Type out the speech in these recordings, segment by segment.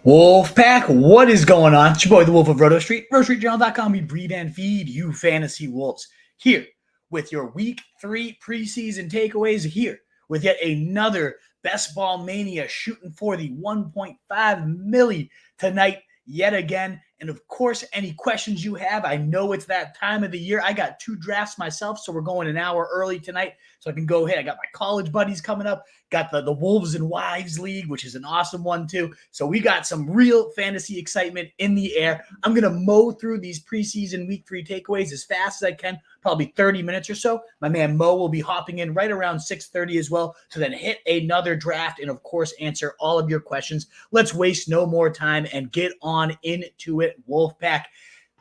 Wolfpack, what is going on? It's your boy, the Wolf of Roto Street, RotoStreetJournal.com. We breed and feed you fantasy wolves. Here with your Week 3 preseason takeaways. Here with yet another Best Ball Mania shooting for the 1.5 milli tonight yet again. And of course, any questions you have, I know it's that time of the year. I got 2 drafts myself, so we're going an hour early tonight so I can go ahead. I got my college buddies coming up. Got the Wolves and Wives League, which is an awesome one too. So we got some real fantasy excitement in the air. I'm going to mow through these preseason Week 3 takeaways as fast as I can, probably 30 minutes or so. My man Mo will be hopping in right around 6:30 as well to then hit another draft and, of course, answer all of your questions. Let's waste no more time and get on into it, Wolfpack.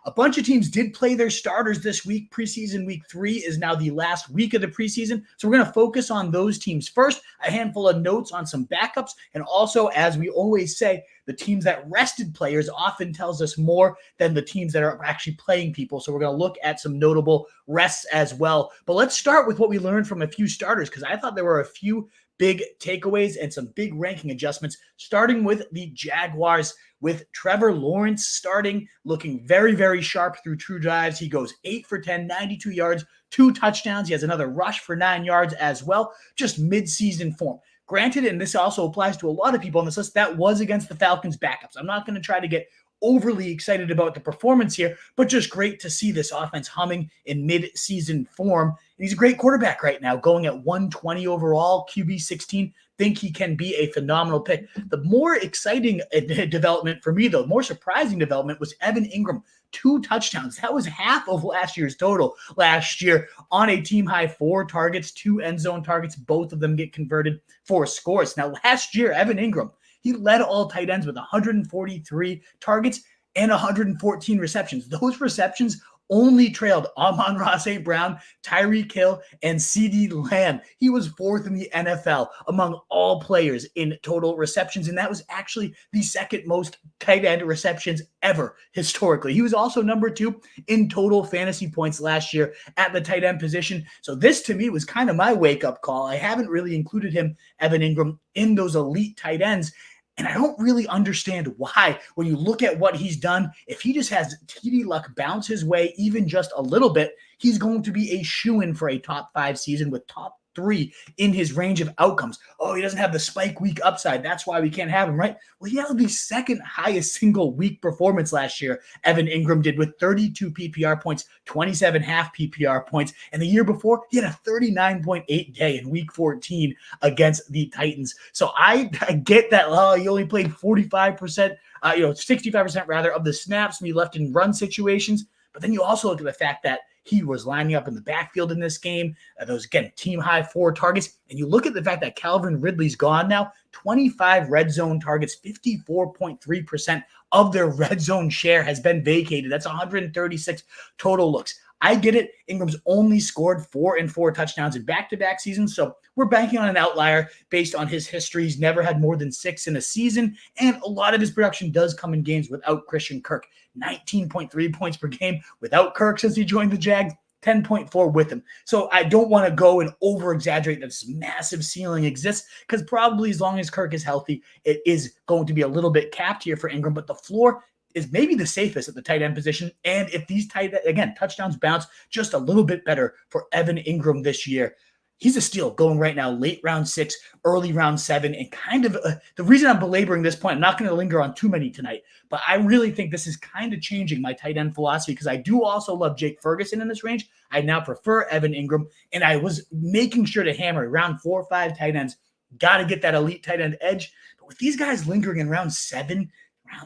A bunch of teams did play their starters this week. Preseason Week 3 is now the last week of the preseason. So we're going to focus on those teams first, a handful of notes on some backups, and also, as we always say, the teams that rested players often tells us more than the teams that are actually playing people. So we're going to look at some notable rests as well. But let's start with what we learned from a few starters, because I thought there were a few big takeaways and some big ranking adjustments, starting with the Jaguars with Trevor Lawrence starting, looking very, very sharp through true drives. He goes 8 for 10, 92 yards, 2 touchdowns. He has another rush for 9 yards as well, just mid-season form. Granted, and this also applies to a lot of people on this list, that was against the Falcons' backups. I'm not going to try to get overly excited about the performance here, but just great to see this offense humming in mid-season form. And he's a great quarterback right now, going at 120 overall, QB 16. Think he can be a phenomenal pick. The more exciting development for me, though, more surprising development was Evan Engram. 2 touchdowns. That was half of last year's total last year on a team high 4 targets, 2 end zone targets. Both of them get converted for scores. Now, last year, Evan Engram, he led all tight ends with 143 targets and 114 receptions. Those receptions only trailed Amon-Ra St. Brown, Tyreek Hill, and CeeDee Lamb. He was 4th in the NFL among all players in total receptions, and that was actually the second most tight end receptions ever historically. He was also number 2 in total fantasy points last year at the tight end position. So this, to me, was kind of my wake-up call. I haven't really included him, Evan Engram, in those elite tight ends. And I don't really understand why. When you look at what he's done, if he just has TD luck bounce his way even just a little bit, he's going to be a shoo-in for a top 5 season with top 3 in his range of outcomes. Oh, he doesn't have the spike week upside. That's why we can't have him, right? Well, he had the second highest single week performance last year, Evan Engram did, with 32 PPR points, 27 half PPR points. And the year before, he had a 39.8 day in week 14 against the Titans. So I get that, he only played 45%, 65% rather of the snaps when he left in run situations. But then you also look at the fact that he was lining up in the backfield in this game. Those, again, team-high 4 targets. And you look at the fact that Calvin Ridley's gone now, 25 red zone targets, 54.3% of their red zone share has been vacated. That's 136 total looks. I get it. Ingram's only scored 4 and 4 touchdowns in back-to-back seasons, so we're banking on an outlier based on his history. He's never had more than 6 in a season, and a lot of his production does come in games without Christian Kirk. 19.3 points per game without Kirk since he joined the Jags, 10.4 with him. So I don't want to go and over-exaggerate that this massive ceiling exists, because probably as long as Kirk is healthy, it is going to be a little bit capped here for Engram, but the floor is maybe the safest at the tight end position. And if these touchdowns bounce just a little bit better for Evan Engram this year, he's a steal going right now, late round 6, early round 7, and kind of the reason I'm belaboring this point, I'm not going to linger on too many tonight, but I really think this is kind of changing my tight end philosophy, because I do also love Jake Ferguson in this range. I now prefer Evan Engram, and I was making sure to hammer round 4 or 5 tight ends. Got to get that elite tight end edge. But with these guys lingering in round 7,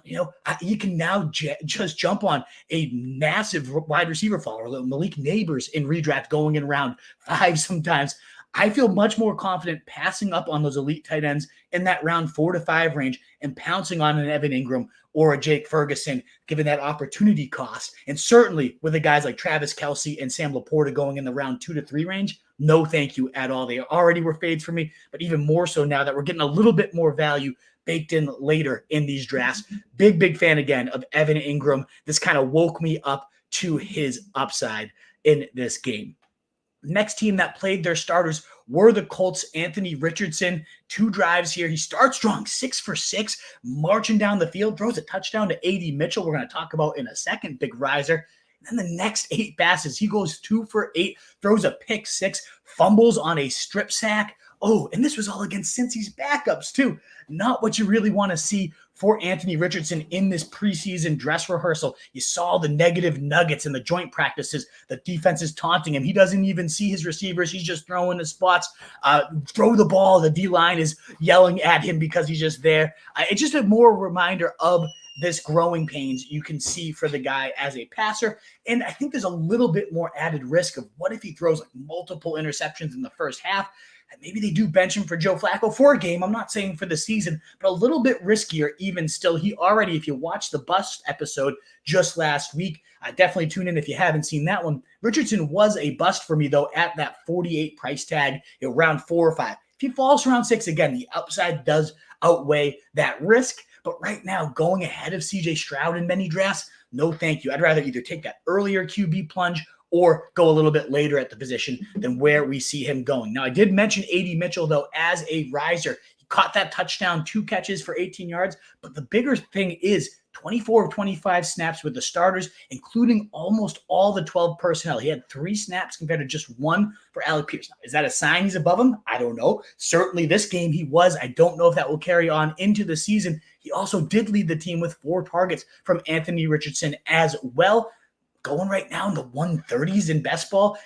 you can now just jump on a massive wide receiver follower, Malik Neighbors in redraft going in round 5 sometimes. I feel much more confident passing up on those elite tight ends in that round 4 to 5 range and pouncing on an Evan Engram or a Jake Ferguson, given that opportunity cost. And certainly with the guys like Travis Kelce and Sam Laporta going in the round 2 to 3 range, no thank you at all. They already were fades for me, but even more so now that we're getting a little bit more value baked in later in these drafts. Big fan again of Evan Engram. This kind of woke me up to his upside in this game. Next team that played their starters were the Colts. Anthony Richardson, 2 drives here. He starts strong, 6 for 6, marching down the field, throws a touchdown to A.D. Mitchell. We're going to talk about in a second, big riser. And then the next 8 passes, he goes 2 for 8, throws a pick 6, fumbles on a strip sack. Oh, and this was all against Cincy's backups too. Not what you really want to see for Anthony Richardson in this preseason dress rehearsal. You saw the negative nuggets in the joint practices. The defense is taunting him. He doesn't even see his receivers. He's just throwing the spots. Throw the ball. The D-line is yelling at him because he's just there. It's just a more reminder of this growing pains you can see for the guy as a passer. And I think there's a little bit more added risk of what if he throws like multiple interceptions in the first half. Maybe they do bench him for Joe Flacco for a game. I'm not saying for the season, but a little bit riskier even still. He already, if you watch the bust episode just last week, definitely tune in if you haven't seen that one. Richardson was a bust for me, though, at that 48 price tag, around 4 or 5. If he falls around 6, again, the upside does outweigh that risk. But right now, going ahead of CJ Stroud in many drafts, no thank you. I'd rather either take that earlier QB plunge or go a little bit later at the position than where we see him going. Now, I did mention A.D. Mitchell, though, as a riser. He caught that touchdown, 2 catches for 18 yards. But the bigger thing is 24 of 25 snaps with the starters, including almost all the 12 personnel. He had 3 snaps compared to just 1 for Alec Pierce. Now, is that a sign he's above him? I don't know. Certainly this game he was. I don't know if that will carry on into the season. He also did lead the team with 4 targets from Anthony Richardson as well. Going right now in the 130s in best ball,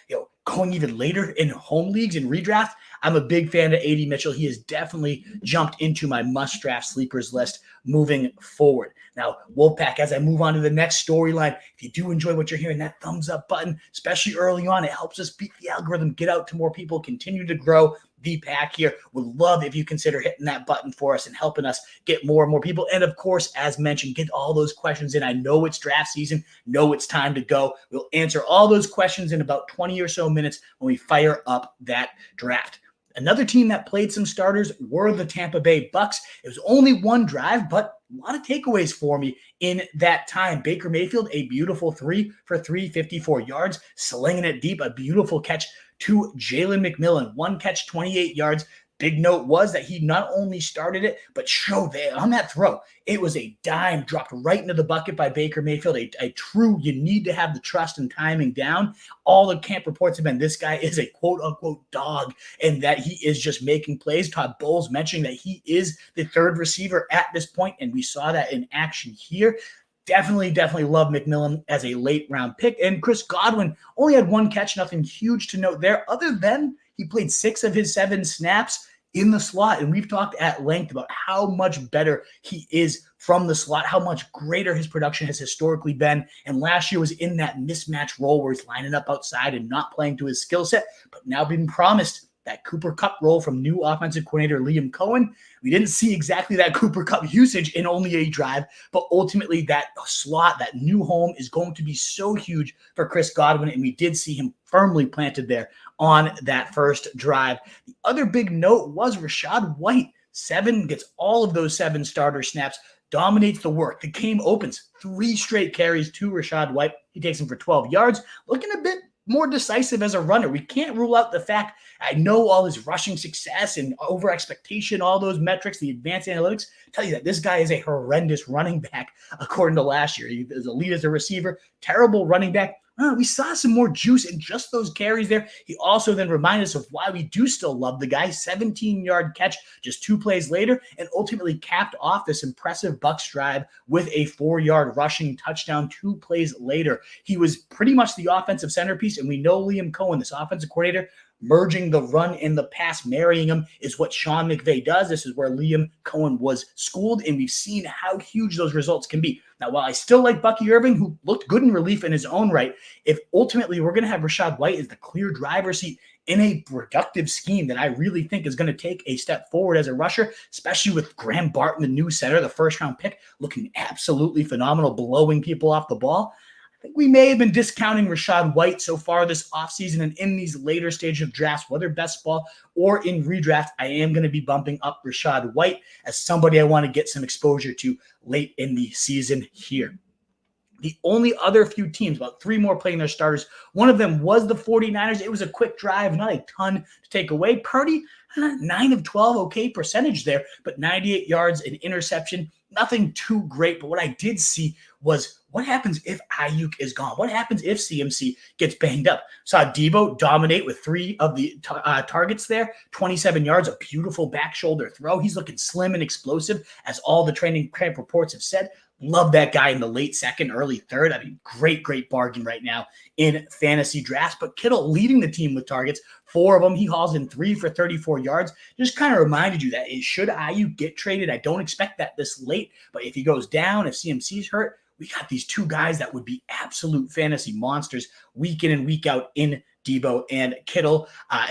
going even later in home leagues and redraft. I'm a big fan of A.D. Mitchell. He has definitely jumped into my must-draft sleepers list moving forward. Now, Wolfpack, as I move on to the next storyline, if you do enjoy what you're hearing, that thumbs up button, especially early on, it helps us beat the algorithm, get out to more people, continue to grow the pack here. Would love if you consider hitting that button for us and helping us get more and more people. And of course, as mentioned, get all those questions in. I know it's draft season. Know it's time to go. We'll answer all those questions in about 20 or so minutes when we fire up that draft. Another team that played some starters were the Tampa Bay Bucks. It was only 1 drive, but a lot of takeaways for me in that time. Baker Mayfield, a beautiful 3 for 354 yards, slinging it deep, a beautiful catch to Jalen McMillan, 1 catch, 28 yards. Big note was that he not only started it, but showed that on that throw, it was a dime dropped right into the bucket by Baker Mayfield. A true, you need to have the trust and timing down. All the camp reports have been this guy is a quote-unquote dog and that he is just making plays. Todd Bowles mentioning that he is the 3rd receiver at this point, and we saw that in action here. Definitely love McMillan as a late-round pick. And Chris Godwin only had 1 catch, nothing huge to note there, other than he played 6 of his 7 snaps in the slot. And we've talked at length about how much better he is from the slot, how much greater his production has historically been. And last year was in that mismatch role where he's lining up outside and not playing to his skill set, but now being promised that Cooper Kupp role from new offensive coordinator Liam Cohen. We didn't see exactly that Cooper Kupp usage in only a drive, but ultimately that slot, that new home is going to be so huge for Chris Godwin, and we did see him firmly planted there on that first drive. The other big note was Rachaad White. 7 gets all of those 7 starter snaps, dominates the work. The game opens 3 straight carries to Rachaad White. He takes him for 12 yards, looking a bit more decisive as a runner. We can't rule out the fact, I know all his rushing success and over expectation, all those metrics, the advanced analytics tell you that this guy is a horrendous running back according to last year. He is elite as a receiver, terrible running back. We saw some more juice in just those carries there. He also then reminded us of why we do still love the guy. 17-yard catch just 2 plays later, and ultimately capped off this impressive Bucs drive with a 4-yard rushing touchdown 2 plays later. He was pretty much the offensive centerpiece, and we know Liam Cohen, this offensive coordinator, merging the run and the pass, marrying them is what Sean McVay does. This is where Liam Cohen was schooled, and we've seen how huge those results can be. Now, while I still like Bucky Irving, who looked good in relief in his own right, if ultimately we're going to have Rachaad White as the clear driver's seat in a productive scheme that I really think is going to take a step forward as a rusher, especially with Graham Barton, the new center, the first-round pick, looking absolutely phenomenal, blowing people off the ball, I think we may have been discounting Rachaad White so far this offseason and in these later stages of drafts, whether best ball or in redraft. I am going to be bumping up Rachaad White as somebody I want to get some exposure to late in the season here. The only other few teams, about 3 more playing their starters, one of them was the 49ers. It was a quick drive, not a ton to take away. Purdy, 9 of 12, okay percentage there, but 98 yards, an interception, nothing too great. But what I did see was what happens if Ayuk is gone? What happens if CMC gets banged up? Saw Debo dominate with 3 of the targets there, 27 yards, a beautiful back shoulder throw. He's looking slim and explosive, as all the training camp reports have said. Love that guy in the late second, early third. I mean, great bargain right now in fantasy drafts. But Kittle leading the team with targets, 4 of them. He hauls in 3 for 34 yards. Just kind of reminded you that should Ayuk get traded, I don't expect that this late. But if he goes down, if CMC's hurt, we got these 2 guys that would be absolute fantasy monsters week in and week out in Debo and Kittle,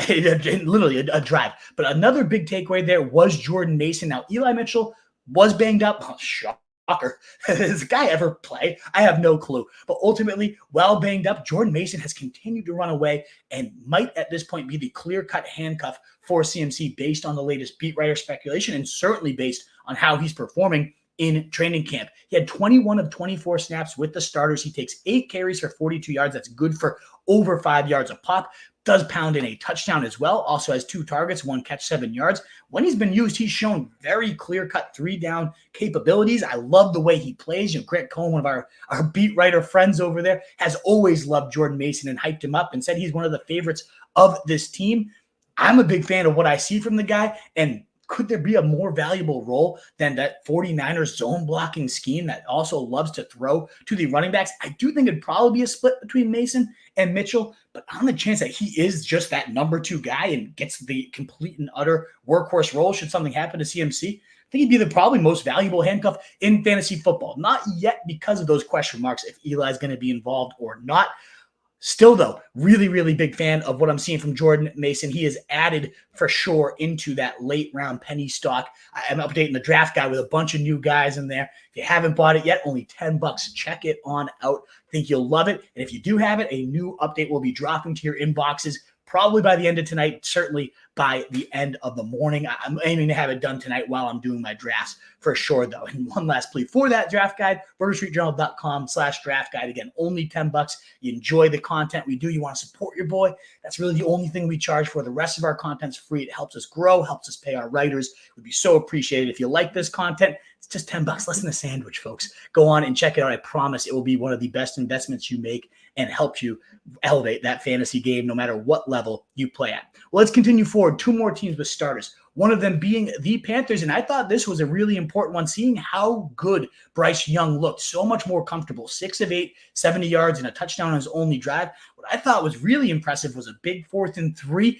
literally a drive. But another big takeaway there was Jordan Mason. Now, Eli Mitchell was banged up. Oh, shocker. Does the guy ever play? I have no clue. But ultimately, while banged up, Jordan Mason has continued to run away and might at this point be the clear-cut handcuff for CMC based on the latest beat writer speculation, and certainly based on how he's performing in training camp. He had 21 of 24 snaps with the starters. He takes 8 carries for 42 yards. That's good for over 5 yards a pop. Does pound in a touchdown as well. Also has 2 targets, 1 catch, 7 yards. When he's been used, he's shown very clear-cut 3-down capabilities. I love the way he plays. Grant Cohn, one of our beat writer friends over there, has always loved Jordan Mason and hyped him up and said he's one of the favorites of this team. I'm a big fan of what I see from the guy, and could there be a more valuable role than that 49ers zone blocking scheme that also loves to throw to the running backs? I do think it'd probably be a split between Mason and Mitchell, but on the chance that he is just that number 2 guy and gets the complete and utter workhorse role should something happen to CMC, I think he'd be the probably most valuable handcuff in fantasy football. Not yet because of those question marks if Eli's going to be involved or not. Still, though, really big fan of what I'm seeing from Jordan Mason. He is added for sure into that late round penny stock. I'm updating the draft guide with a bunch of new guys in there. If you haven't bought it yet, only $10. Check it on out. I think you'll love it. And if you do have it, a new update will be dropping to your inboxes probably by the end of tonight, certainly by the end of the morning. I'm aiming to have it done tonight while I'm doing my drafts for sure, though. And one last plea for that draft guide, rotostreetjournal.com/draft guide. Again, only $10. You enjoy the content we do. You want to support your boy. That's really the only thing we charge for. The rest of our content's free. It helps us grow, helps us pay our writers. It would be so appreciated. If you like this content, it's just $10, less than a sandwich, folks. Go on and check it out. I promise it will be one of the best investments you make and help you elevate that fantasy game no matter what level you play at. Well, let's continue forward. 2 more teams with starters, one of them being the Panthers. And I thought this was a really important one, seeing how good Bryce Young looked. So much more comfortable. 6 of 8, 70 yards, and a touchdown on his only drive. What I thought was really impressive was a big 4th and 3.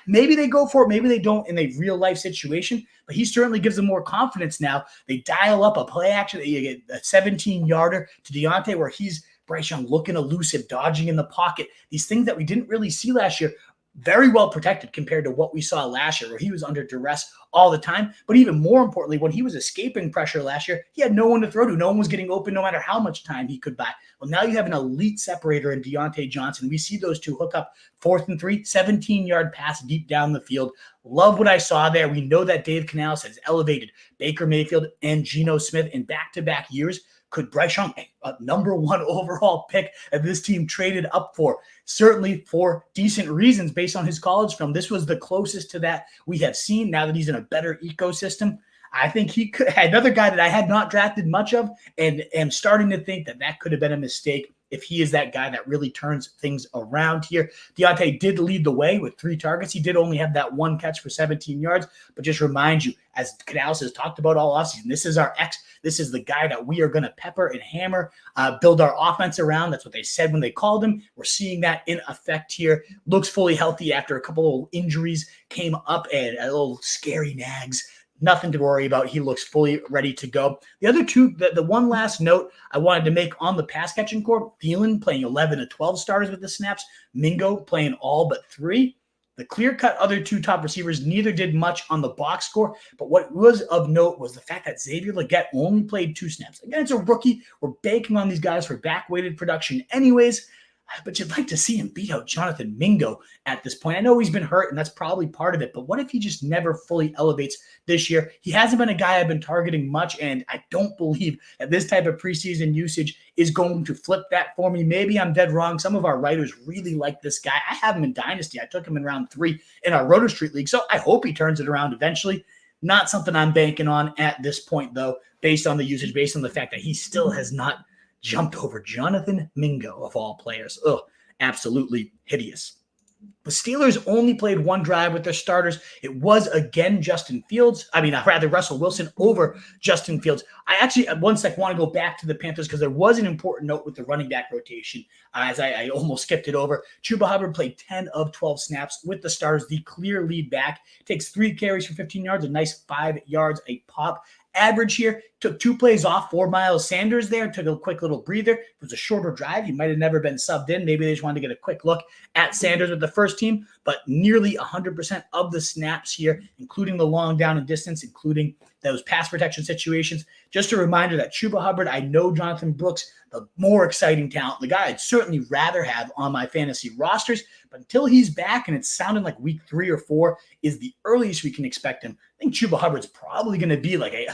Maybe they go for it, maybe they don't in a real-life situation, but he certainly gives them more confidence now. They dial up a play action. You get a 17-yarder to Deontay where he's Bryce Young looking elusive, dodging in the pocket. These things that we didn't really see last year, very well protected compared to what we saw last year, where he was under duress all the time. But even more importantly, when he was escaping pressure last year, he had no one to throw to. No one was getting open no matter how much time he could buy. Well, now you have an elite separator in Deontay Johnson. We see those 2 hook up 4th and 3, 17-yard pass deep down the field. Love what I saw there. We know that Dave Canales has elevated Baker Mayfield and Geno Smith in back-to-back years. Could Bryce Young, a number 1 overall pick that this team traded up for, certainly for decent reasons based on his college film, this was the closest to that we have seen now that he's in a better ecosystem. I think he could, another guy that I had not drafted much of and am starting to think that could have been a mistake if he is that guy that really turns things around here. Deontay did lead the way with 3 targets. He did only have that 1 catch for 17 yards, but just remind you, as Canales has talked about all offseason, this is our X. This is the guy that we are going to pepper and hammer, build our offense around. That's what they said when they called him. We're seeing that in effect here. Looks fully healthy after a couple of injuries came up and a little scary nags. Nothing to worry about. He looks fully ready to go. The other 2, the one last note I wanted to make on the pass catching core, Thielen playing 11 of 12 starters with the snaps, Mingo playing all but 3. The clear-cut other 2 top receivers, neither did much on the box score, but what was of note was the fact that Xavier Legette only played 2 snaps. Again, it's a rookie. We're banking on these guys for back-weighted production anyways. but you'd like to see him beat out Jonathan Mingo at this point. I know he's been hurt, and that's probably part of it, but what if he just never fully elevates this year? He hasn't been a guy I've been targeting much, and I don't believe that this type of preseason usage is going to flip that for me. Maybe I'm dead wrong. Some of our writers really like this guy. I have him in Dynasty. I took him in round 3 in our Roto Street League, so I hope he turns it around eventually. Not something I'm banking on at this point, though, based on the usage, based on the fact that he still has not jumped over Jonathan Mingo, of all players. Ugh, absolutely hideous. The Steelers only played one drive with their starters. It was again Russell Wilson over Justin Fields. I actually, at one sec, want to go back to the Panthers because there was an important note with the running back rotation, as I almost skipped it over. Chuba Hubbard played 10 of 12 snaps with the starters, the clear lead back. Takes 3 carries for 15 yards, a nice 5 yards a pop. Average here, took 2 plays off for Miles Sanders there, took a quick little breather. It was a shorter drive. He might have never been subbed in. Maybe they just wanted to get a quick look at Sanders with the first team, but nearly 100% of the snaps here, including the long down and distance, including those pass protection situations. Just a reminder that Chuba Hubbard, I know Jonathan Brooks, the more exciting talent, the guy I'd certainly rather have on my fantasy rosters, but until he's back, and it's sounding like week 3 or 4 is the earliest we can expect him, I think Chuba Hubbard's probably going to be like a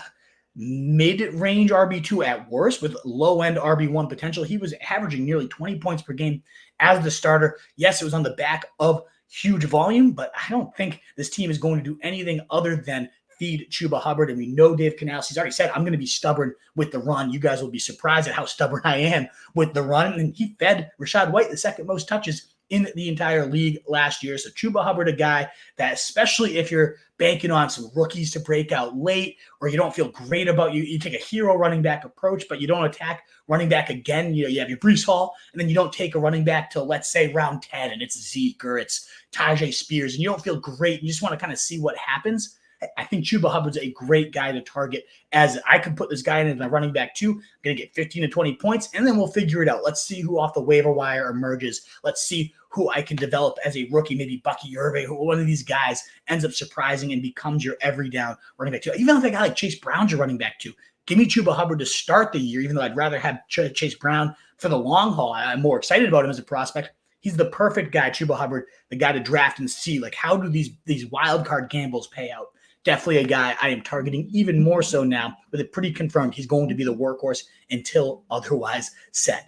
mid-range RB2 at worst with low-end RB1 potential. He was averaging nearly 20 points per game as the starter. Yes, it was on the back of huge volume, but I don't think this team is going to do anything other than feed Chuba Hubbard. And we know Dave Canales, he's already said, I'm going to be stubborn with the run. You guys will be surprised at how stubborn I am with the run. And he fed Rachaad White the second most touches in the entire league last year. So Chuba Hubbard, a guy that, especially if you're banking on some rookies to break out late, or you don't feel great about you take a hero running back approach, but you don't attack running back again. You have your Breece Hall, and then you don't take a running back till, let's say, round 10, and it's Zeke or it's Tajay Spears, and you don't feel great. You just want to kind of see what happens. I think Chuba Hubbard's a great guy to target, as I could put this guy in as my running back too. I'm going to get 15 to 20 points, and then we'll figure it out. Let's see who off the waiver wire emerges. Let's see who I can develop as a rookie, maybe Bucky Irving, who one of these guys ends up surprising and becomes your every down running back too. Even if a guy like Chase Brown's your running back too. Give me Chuba Hubbard to start the year, even though I'd rather have Chase Brown for the long haul. I'm more excited about him as a prospect. He's the perfect guy, Chuba Hubbard, the guy to draft and see, like, how do these wild card gambles pay out? Definitely a guy I am targeting even more so now, with it pretty confirmed he's going to be the workhorse until otherwise said.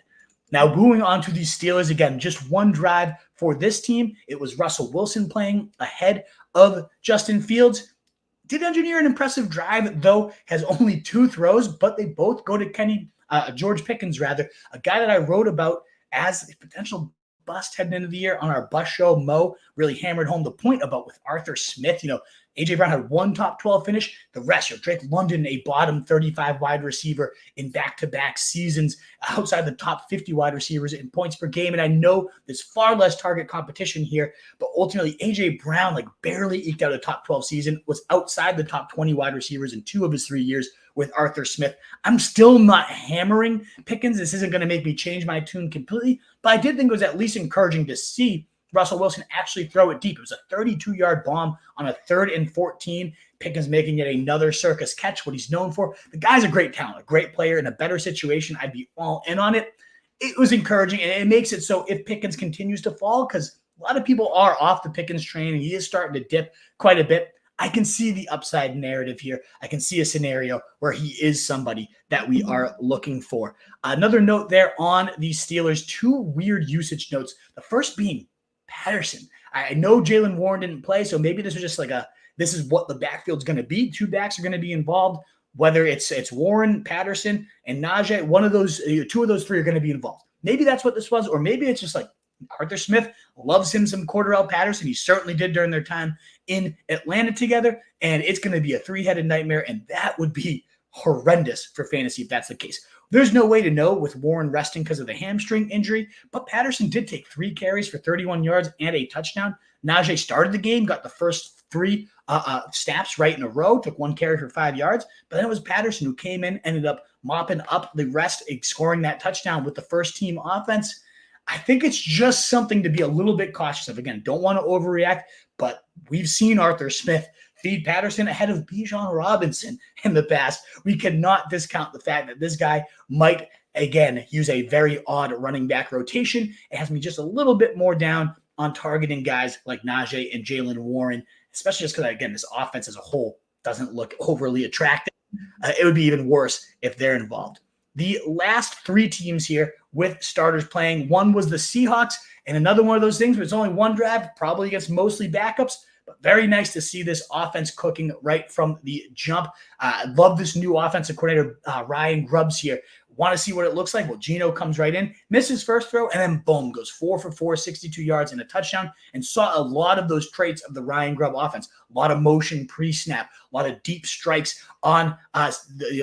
Now, moving on to the Steelers, again, just one drive for this team. It was Russell Wilson playing ahead of Justin Fields. Did engineer an impressive drive, though, has only 2 throws, but they both go to George Pickens, a guy that I wrote about as a potential bust heading into the year on our bust show. Mo really hammered home the point about with Arthur Smith. A.J. Brown had 1 top 12 finish. The rest, Drake London, a bottom 35 wide receiver in back-to-back seasons, outside the top 50 wide receivers in points per game. And I know there's far less target competition here, but ultimately A.J. Brown barely eked out a top 12 season, was outside the top 20 wide receivers in 2 of his 3 years with Arthur Smith. I'm still not hammering Pickens. This isn't going to make me change my tune completely, but I did think it was at least encouraging to see Russell Wilson actually throw it deep. It was a 32-yard bomb on a 3rd and 14. Pickens making yet another circus catch, what he's known for. The guy's a great talent, a great player. In a better situation, I'd be all in on it. It was encouraging, and it makes it so if Pickens continues to fall, because a lot of people are off the Pickens train, and he is starting to dip quite a bit, I can see the upside narrative here. I can see a scenario where he is somebody that we are looking for. Another note there on the Steelers, 2 weird usage notes. The first being Patterson. I know Jalen Warren didn't play, so maybe this was just this is what the backfield's going to be. 2 backs are going to be involved, whether it's Warren, Patterson, and Najee. One of those, 2 of those 3 are going to be involved. Maybe that's what this was, or maybe it's just Arthur Smith loves him some Cordarrelle Patterson. He certainly did during their time in Atlanta together, and it's going to be a 3-headed nightmare, and that would be horrendous for fantasy if that's the case. There's no way to know with Warren resting because of the hamstring injury, but Patterson did take 3 carries for 31 yards and a touchdown. Najee started the game, got the first 3 snaps right in a row, took 1 carry for 5 yards, but then it was Patterson who came in, ended up mopping up the rest, scoring that touchdown with the first team offense. I think it's just something to be a little bit cautious of. Again, don't want to overreact, but we've seen Arthur Smith feed Patterson ahead of Bijan Robinson in the past. We cannot discount the fact that this guy might again, use a very odd running back rotation. It has me just a little bit more down on targeting guys like Najee and Jalen Warren, especially just because, again, this offense as a whole doesn't look overly attractive. It would be even worse if they're involved. The last three teams here with starters playing, one was the Seahawks, and another one of those things where it's only one drive, probably against mostly backups, but very nice to see this offense cooking right from the jump. I love this new offensive coordinator, Ryan Grubbs here. Want to see what it looks like? Well, Geno comes right in, misses first throw, and then boom, goes 4 for 4, 62 yards and a touchdown, and saw a lot of those traits of the Ryan Grubb offense. A lot of motion pre-snap, a lot of deep strikes on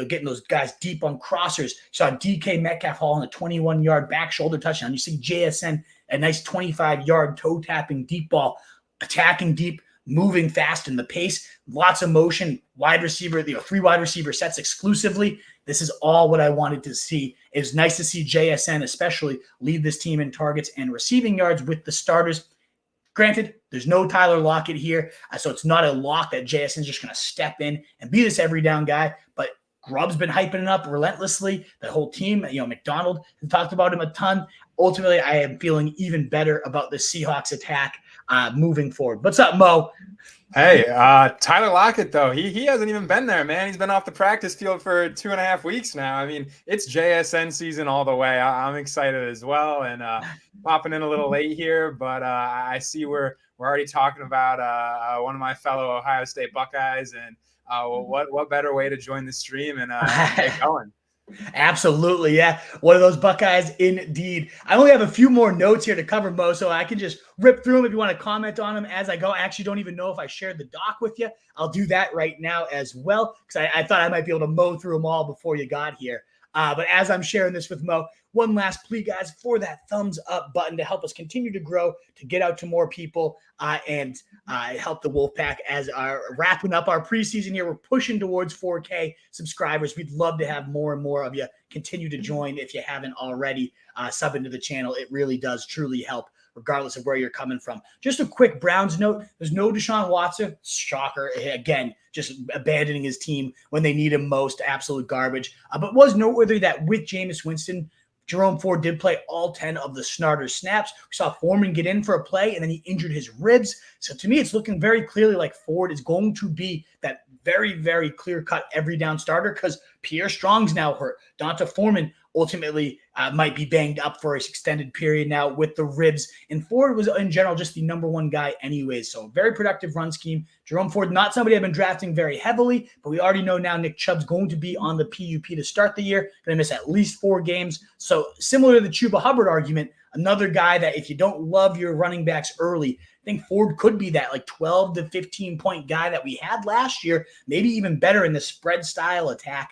getting those guys deep on crossers. Saw DK Metcalf hauling a 21-yard back shoulder touchdown. You see JSN, a nice 25-yard toe-tapping deep ball, attacking deep, moving fast in the pace, lots of motion, wide receiver, 3 wide receiver sets exclusively. This is all what I wanted to see. It was nice to see JSN especially lead this team in targets and receiving yards with the starters. Granted, there's no Tyler Lockett here, so it's not a lock that JSN is just going to step in and be this every down guy, but Grubb's been hyping it up relentlessly. The whole team, McDonald has talked about him a ton. Ultimately, I am feeling even better about the Seahawks attack moving forward. What's up, Mo? Hey, Tyler Lockett, though, he hasn't even been there, man. He's been off the practice field for 2.5 weeks now. I mean, it's JSN season all the way. I'm excited as well, and popping in a little late here, but I see we're already talking about one of my fellow Ohio State Buckeyes, and what better way to join the stream and get going? Absolutely, yeah. One of those Buckeyes indeed. I only have a few more notes here to cover, Mo, so I can just rip through them if you want to comment on them as I go. I actually don't even know if I shared the doc with you. I'll do that right now as well because I thought I might be able to mow through them all before you got here. But as I'm sharing this with Mo, one last plea, guys, for that thumbs up button to help us continue to grow, to get out to more people, and help the Wolfpack as wrapping up our preseason here. We're pushing towards 4K subscribers. We'd love to have more and more of you continue to join if you haven't already. Sub into the channel. It really does truly help, regardless of where you're coming from. Just a quick Browns note. There's no Deshaun Watson. Shocker. Again, just abandoning his team when they need him most. Absolute garbage. But was noteworthy that with Jameis Winston, Jerome Ford did play all 10 of the starter snaps. We saw Foreman get in for a play, and then he injured his ribs. So to me, it's looking very clearly like Ford is going to be that very, very clear-cut every down starter because Pierre Strong's now hurt. Donta Foreman ultimately might be banged up for an extended period now with the ribs. And Ford was, in general, just the number one guy anyways. So very productive run scheme. Jerome Ford, not somebody I've been drafting very heavily, but we already know now Nick Chubb's going to be on the PUP to start the year. Going to miss at least 4 games. So similar to the Chuba Hubbard argument, another guy that if you don't love your running backs early, I think Ford could be that like 12 to 15-point guy that we had last year, maybe even better in the spread style attack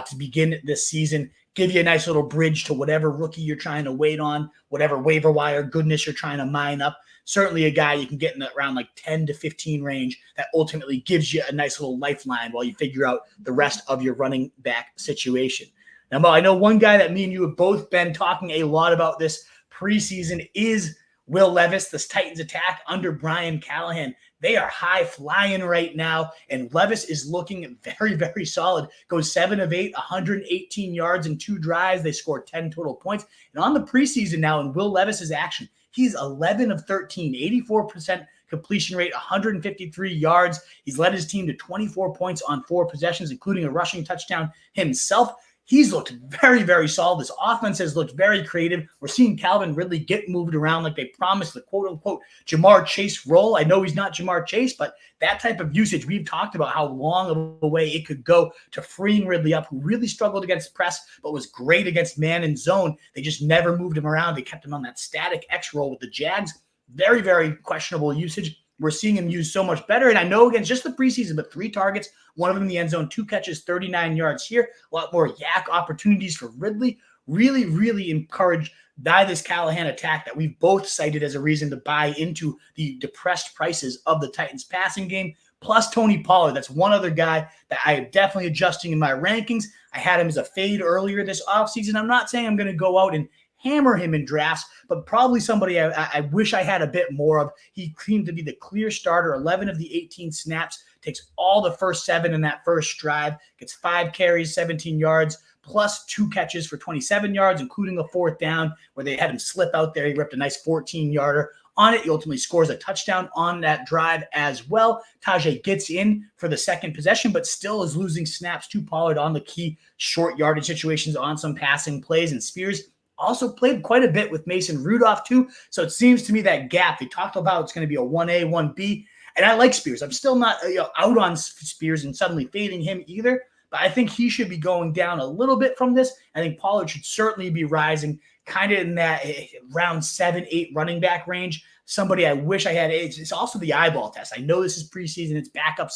to begin this season. Give you a nice little bridge to whatever rookie you're trying to wait on, whatever waiver wire goodness you're trying to mine up. Certainly a guy you can get in the around like 10 to 15 range that ultimately gives you a nice little lifeline while you figure out the rest of your running back situation. Now, Mo, I know one guy that me and you have both been talking a lot about this preseason is Will Levis, this Titans attack under Brian Callahan. They are high flying right now, and Levis is looking very, very solid. Goes 7 of 8, 118 yards in 2 drives. They scored 10 total points. And on the preseason now, in Will Levis's action, he's 11 of 13, 84% completion rate, 153 yards. He's led his team to 24 points on 4 possessions, including a rushing touchdown himself. He's looked very, very solid. This offense has looked very creative. We're seeing Calvin Ridley get moved around like they promised, the quote-unquote Jamar Chase role. I know he's not Jamar Chase, but that type of usage, we've talked about how long of a way it could go to freeing Ridley up, who really struggled against press, but was great against man and zone. They just never moved him around. They kept him on that static X role with the Jags. Very, very questionable usage. We're seeing him used so much better. And I know, again, just the preseason, but 3 targets, one of them in the end zone, 2 catches, 39 yards here. A lot more yak opportunities for Ridley. Really, really encouraged by this Callahan attack that we've both cited as a reason to buy into the depressed prices of the Titans passing game. Plus Tony Pollard. That's one other guy that I am definitely adjusting in my rankings. I had him as a fade earlier this offseason. I'm not saying I'm going to go out and hammer him in drafts, but probably somebody I wish I had a bit more of. He seemed to be the clear starter, 11 of the 18 snaps, takes all the first 7 in that first drive, gets 5 carries, 17 yards, plus 2 catches for 27 yards, including a 4th down where they had him slip out there. He ripped a nice 14-yarder on it. He ultimately scores a touchdown on that drive as well. Tajay gets in for the second possession, but still is losing snaps to Pollard on the key short yardage situations on some passing plays. And Spears also played quite a bit with Mason Rudolph too. So it seems to me that gap, they talked about it's going to be a 1A, 1B. And I like Spears. I'm still not out on Spears and suddenly fading him either. But I think he should be going down a little bit from this. I think Pollard should certainly be rising kind of in that round 7, 8 running back range. Somebody I wish I had. It's also the eyeball test. I know this is preseason. It's backups,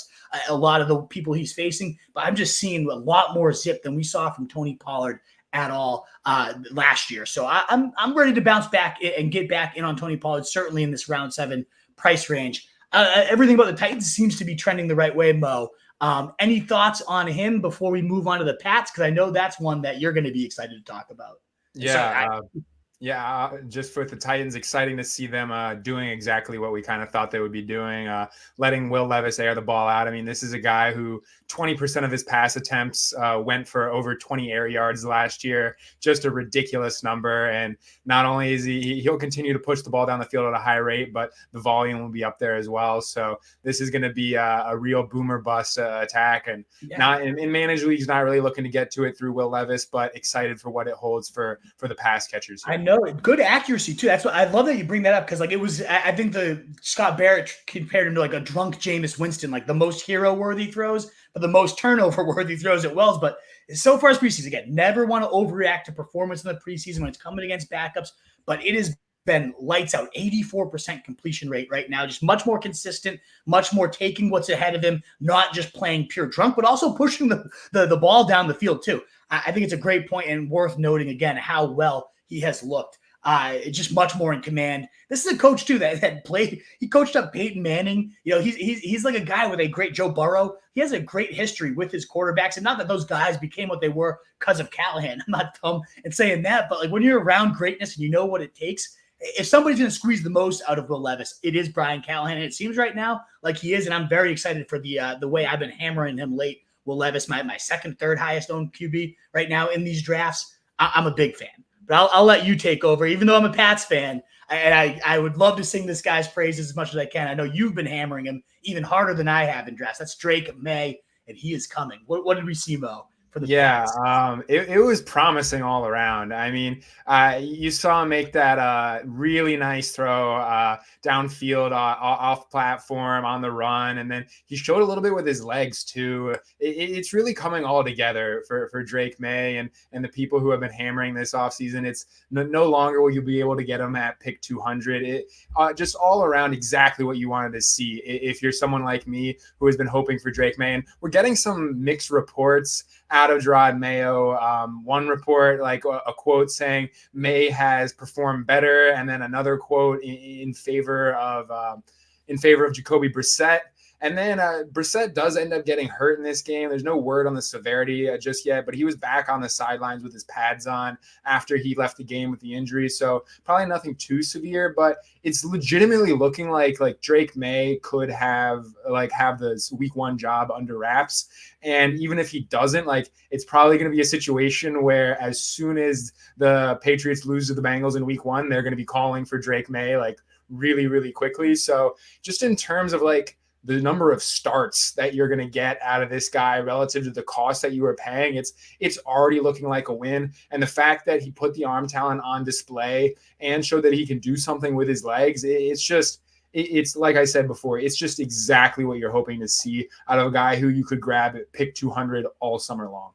a lot of the people he's facing. But I'm just seeing a lot more zip than we saw from Tony Pollard at all last year. So I'm ready to bounce back and get back in on Tony Pollard, certainly in this round 7 price range. Everything about the Titans seems to be trending the right way, Mo. Any thoughts on him before we move on to the Pats? Because I know that's one that you're going to be excited to talk about. Yeah, just for the Titans, exciting to see them doing exactly what we kind of thought they would be doing, letting Will Levis air the ball out. I mean, this is a guy who 20% of his pass attempts went for over 20 air yards last year, just a ridiculous number. And not only is he'll continue to push the ball down the field at a high rate, but the volume will be up there as well. So this is going to be a real boomer bust attack. And not in managed leagues, not really looking to get to it through Will Levis, but excited for what it holds for the pass catchers here. I know, good accuracy too. That's what I love that you bring that up, because like it was, I think the Scott Barrett compared him to like a drunk Jameis Winston, like the most hero-worthy throws, but the most turnover-worthy throws at Wells. But so far as preseason, again, never want to overreact to performance in the preseason when it's coming against backups, but it has been lights out, 84% completion rate right now, just much more consistent, much more taking what's ahead of him, not just playing pure drunk, but also pushing the ball down the field too. I think it's a great point and worth noting again how well he has looked. Just much more in command. This is a coach too that had played. He coached up Peyton Manning. You know, he's like a guy with a great Joe Burrow. He has a great history with his quarterbacks, and not that those guys became what they were because of Callahan. I'm not dumb in saying that, but like when you're around greatness and you know what it takes, if somebody's going to squeeze the most out of Will Levis, it is Brian Callahan. And it seems right now like he is, and I'm very excited for the way I've been hammering him late. Will Levis, my second, third highest owned QB right now in these drafts. I'm a big fan. But I'll let you take over, even though I'm a Pats fan, and I would love to sing this guy's praises as much as I can. I know you've been hammering him even harder than I have in drafts. That's Drake Maye, and he is coming. What did we see, Mo? For the Pats? It was promising all around. I mean, you saw him make that really nice throw downfield off platform on the run, and then he showed a little bit with his legs too. It's really coming all together for Drake Maye and the people who have been hammering this offseason. It's no longer will you be able to get him at pick 200. Just all around exactly what you wanted to see if you're someone like me who has been hoping for Drake Maye. And we're getting some mixed reports out of Gerard Mayo. One report, like a quote saying May has performed better, and then another quote in favor of Jacoby Brissett. And then Brissett does end up getting hurt in this game. There's no word on the severity just yet, but he was back on the sidelines with his pads on after he left the game with the injury. So probably nothing too severe, but it's legitimately looking like Drake Maye could have this week 1 job under wraps. And even if he doesn't, it's probably going to be a situation where as soon as the Patriots lose to the Bengals in week 1, they're going to be calling for Drake Maye really, really quickly. So just in terms of the number of starts that you're going to get out of this guy relative to the cost that you were paying, it's already looking like a win. And the fact that he put the arm talent on display and showed that he can do something with his legs, it's like I said before, it's just exactly what you're hoping to see out of a guy who you could grab at pick 200 all summer long.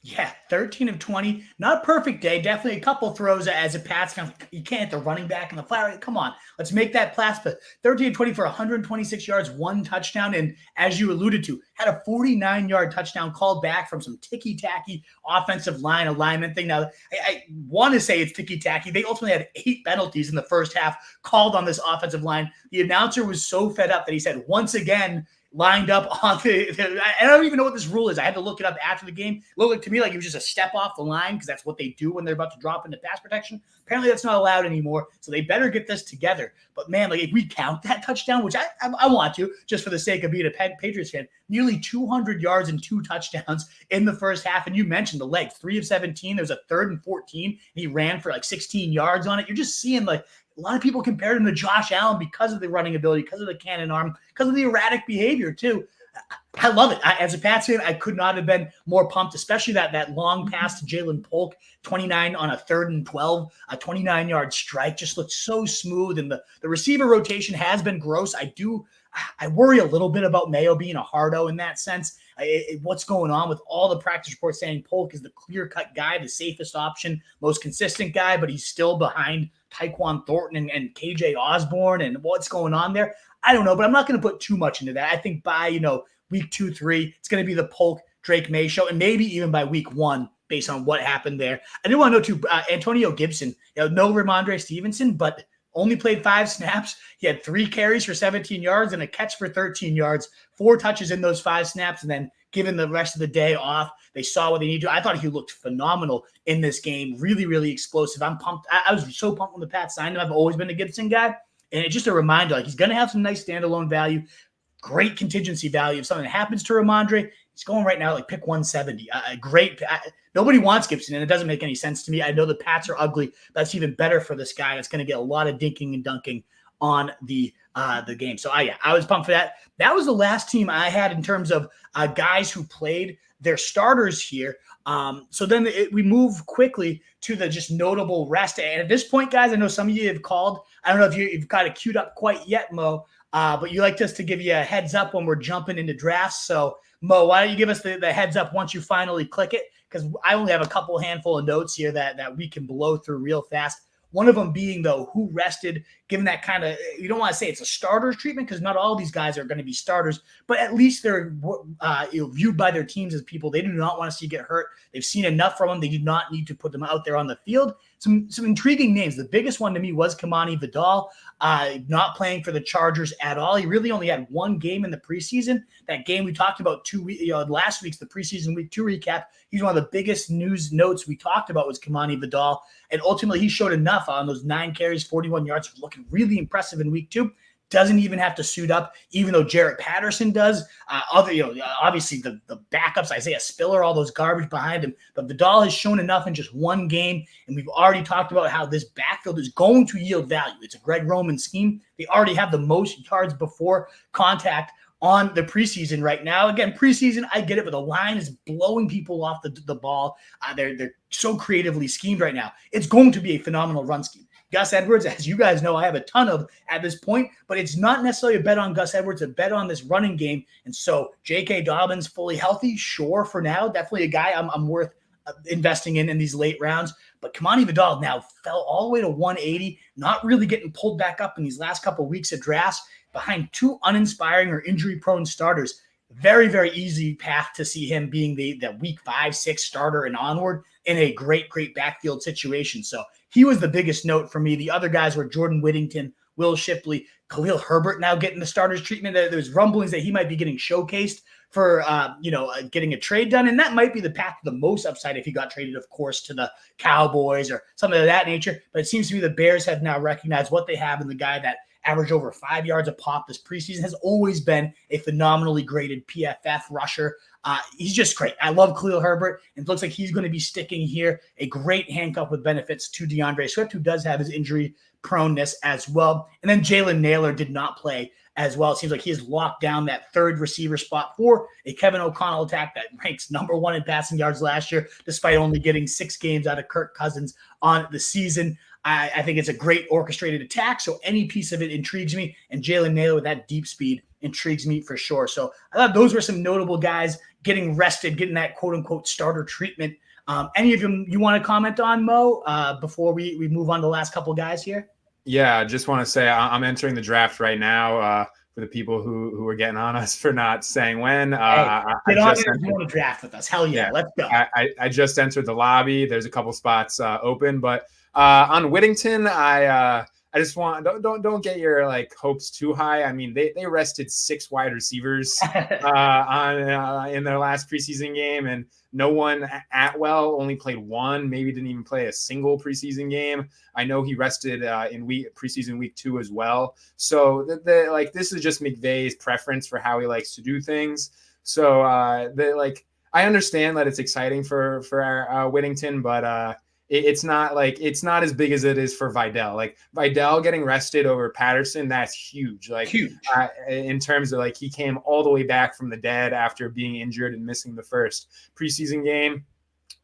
Yeah, 13 of 20. Not a perfect day. Definitely a couple throws as a Pats fan. You can't hit the running back in the flat. Come on, let's make that pass. But 13 of 20 for 126 yards, 1 touchdown. And as you alluded to, had a 49-yard touchdown called back from some ticky-tacky offensive line alignment thing. Now, I want to say it's ticky-tacky. They ultimately had 8 penalties in the first half called on this offensive line. The announcer was so fed up that he said, once again, lined up on I don't even know what this rule is. I had to look it up after the game. It looked to me like it was just a step off the line because that's what they do when they're about to drop into pass protection. Apparently that's not allowed anymore, so they better get this together. But man, like if we count that touchdown, which I want to, just for the sake of being a Patriots fan, nearly 200 yards and 2 touchdowns in the first half. And you mentioned the legs, 3 of 17. There was a 3rd and 14, and he ran for like 16 yards on it. You're just seeing like a lot of people compared him to Josh Allen because of the running ability, because of the cannon arm, because of the erratic behavior too. I love it. As a Pats fan, I could not have been more pumped, especially that long pass to Jalen Polk, 29 on a 3rd and 12, a 29-yard strike, just looked so smooth. And the receiver rotation has been gross. I worry a little bit about Mayo being a hardo in that sense. What's going on with all the practice reports saying Polk is the clear-cut guy, the safest option, most consistent guy, but he's still behind Tyquan Thornton and KJ Osborne, and what's going on there? I don't know, but I'm not going to put too much into that. I think by, week 2, 3, it's going to be the Polk Drake Maye show, and maybe even by week 1, based on what happened there. I do want to know too, Antonio Gibson, no Ramondre Stevenson, but only played 5 snaps. He had 3 carries for 17 yards and a catch for 13 yards, 4 touches in those 5 snaps, and then given the rest of the day off, they saw what they need to do. I thought he looked phenomenal in this game. Really, really explosive. I'm pumped. I was so pumped when the Pats signed him. I've always been a Gibson guy. And it's just a reminder, like he's going to have some nice standalone value, great contingency value. If something happens to Ramondre, he's going right now like pick 170. Nobody wants Gibson, and it doesn't make any sense to me. I know the Pats are ugly. That's even better for this guy. That's going to get a lot of dinking and dunking on the game. So I was pumped for that. That was the last team I had in terms of guys who played their starters here. So then we move quickly to the just notable rest. And at this point, guys, I know some of you have called. I don't know if you've got it queued up quite yet, Mo, but you like us to give you a heads up when we're jumping into drafts. So, Mo, why don't you give us the heads up once you finally click it? Because I only have a couple handful of notes here that we can blow through real fast. One of them being, though, who rested, given that kind of – you don't want to say it's a starter's treatment because not all these guys are going to be starters, but at least they're viewed by their teams as people they do not want to see get hurt. They've seen enough from them. They do not need to put them out there on the field. Some intriguing names. The biggest one to me was Kimani Vidal, not playing for the Chargers at all. He really only had 1 game in the preseason. That game we talked about last week's the preseason week 2 recap. He's one of the biggest news notes we talked about was Kimani Vidal. And ultimately, he showed enough on those 9 carries, 41 yards, looking really impressive in week 2. Doesn't even have to suit up, even though Jarrett Patterson does. Obviously the backups, Isaiah Spiller, all those garbage behind him. But Vidal has shown enough in just 1 game, and we've already talked about how this backfield is going to yield value. It's a Greg Roman scheme. They already have the most yards before contact on the preseason right now. Again, preseason, I get it, but the line is blowing people off the ball. They're so creatively schemed right now. It's going to be a phenomenal run scheme. Gus Edwards, as you guys know, I have a ton of at this point, but it's not necessarily a bet on Gus Edwards, a bet on this running game. And so J.K. Dobbins fully healthy, sure, for now. Definitely a guy I'm worth investing in these late rounds. But Kimani Vidal now fell all the way to 180, not really getting pulled back up in these last couple of weeks of drafts behind 2 uninspiring or injury-prone starters. Very, very easy path to see him being the week 5, 6 starter and onward in a great, great backfield situation. So he was the biggest note for me. The other guys were Jordan Whittington, Will Shipley, Khalil Herbert now getting the starter's treatment. There's rumblings that he might be getting showcased for, getting a trade done. And that might be the path to the most upside if he got traded, of course, to the Cowboys or something of that nature. But it seems to me the Bears have now recognized what they have in the guy that averaged over 5 yards a pop this preseason, has always been a phenomenally graded PFF rusher. He's just great. I love Khalil Herbert, and it looks like he's going to be sticking here. A great handcuff with benefits to DeAndre Swift, who does have his injury proneness as well. And then Jalen Naylor did not play as well. It seems like he has locked down that 3rd receiver spot for a Kevin O'Connell attack that ranks number 1 in passing yards last year, despite only getting 6 games out of Kirk Cousins on the season. I think it's a great orchestrated attack, so any piece of it intrigues me, and Jalen Naylor with that deep speed intrigues me for sure. So I thought those were some notable guys getting rested, getting that quote-unquote starter treatment. Any of them you want to comment on, Mo, before we move on to the last couple guys here? Yeah, I just want to say I'm entering the draft right now for the people who are getting on us for not saying when. Get on there if you want to draft with us. Hell yeah, let's go. I just entered the lobby. There's a couple spots open, but on Whittington, I I just want don't get your like hopes too high. I mean, they rested 6 wide receivers on in their last preseason game, and no one. Atwell only played 1, maybe didn't even play a single preseason game. I know he rested in preseason week 2 as well. So like this is just McVay's preference for how he likes to do things. So I understand that it's exciting for Whittington, but it's not as big as it is for Vidal. Like Vidal getting rested over Patterson, that's huge. Like huge. In terms of like he came all the way back from the dead after being injured and missing the first preseason game,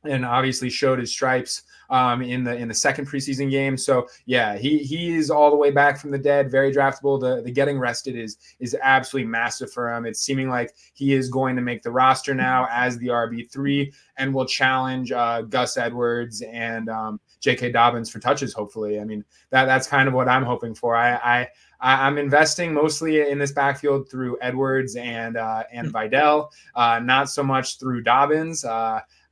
and obviously showed his stripes in the second preseason game. So yeah, he is all the way back from the dead, very draftable. The getting rested is absolutely massive for him. It's seeming like he is going to make the roster now as the RB3 and will challenge Gus Edwards and J.K. Dobbins for touches. Hopefully, I mean that's kind of what I'm hoping for. I'm investing mostly in this backfield through Edwards and Vidal, not so much through Dobbins.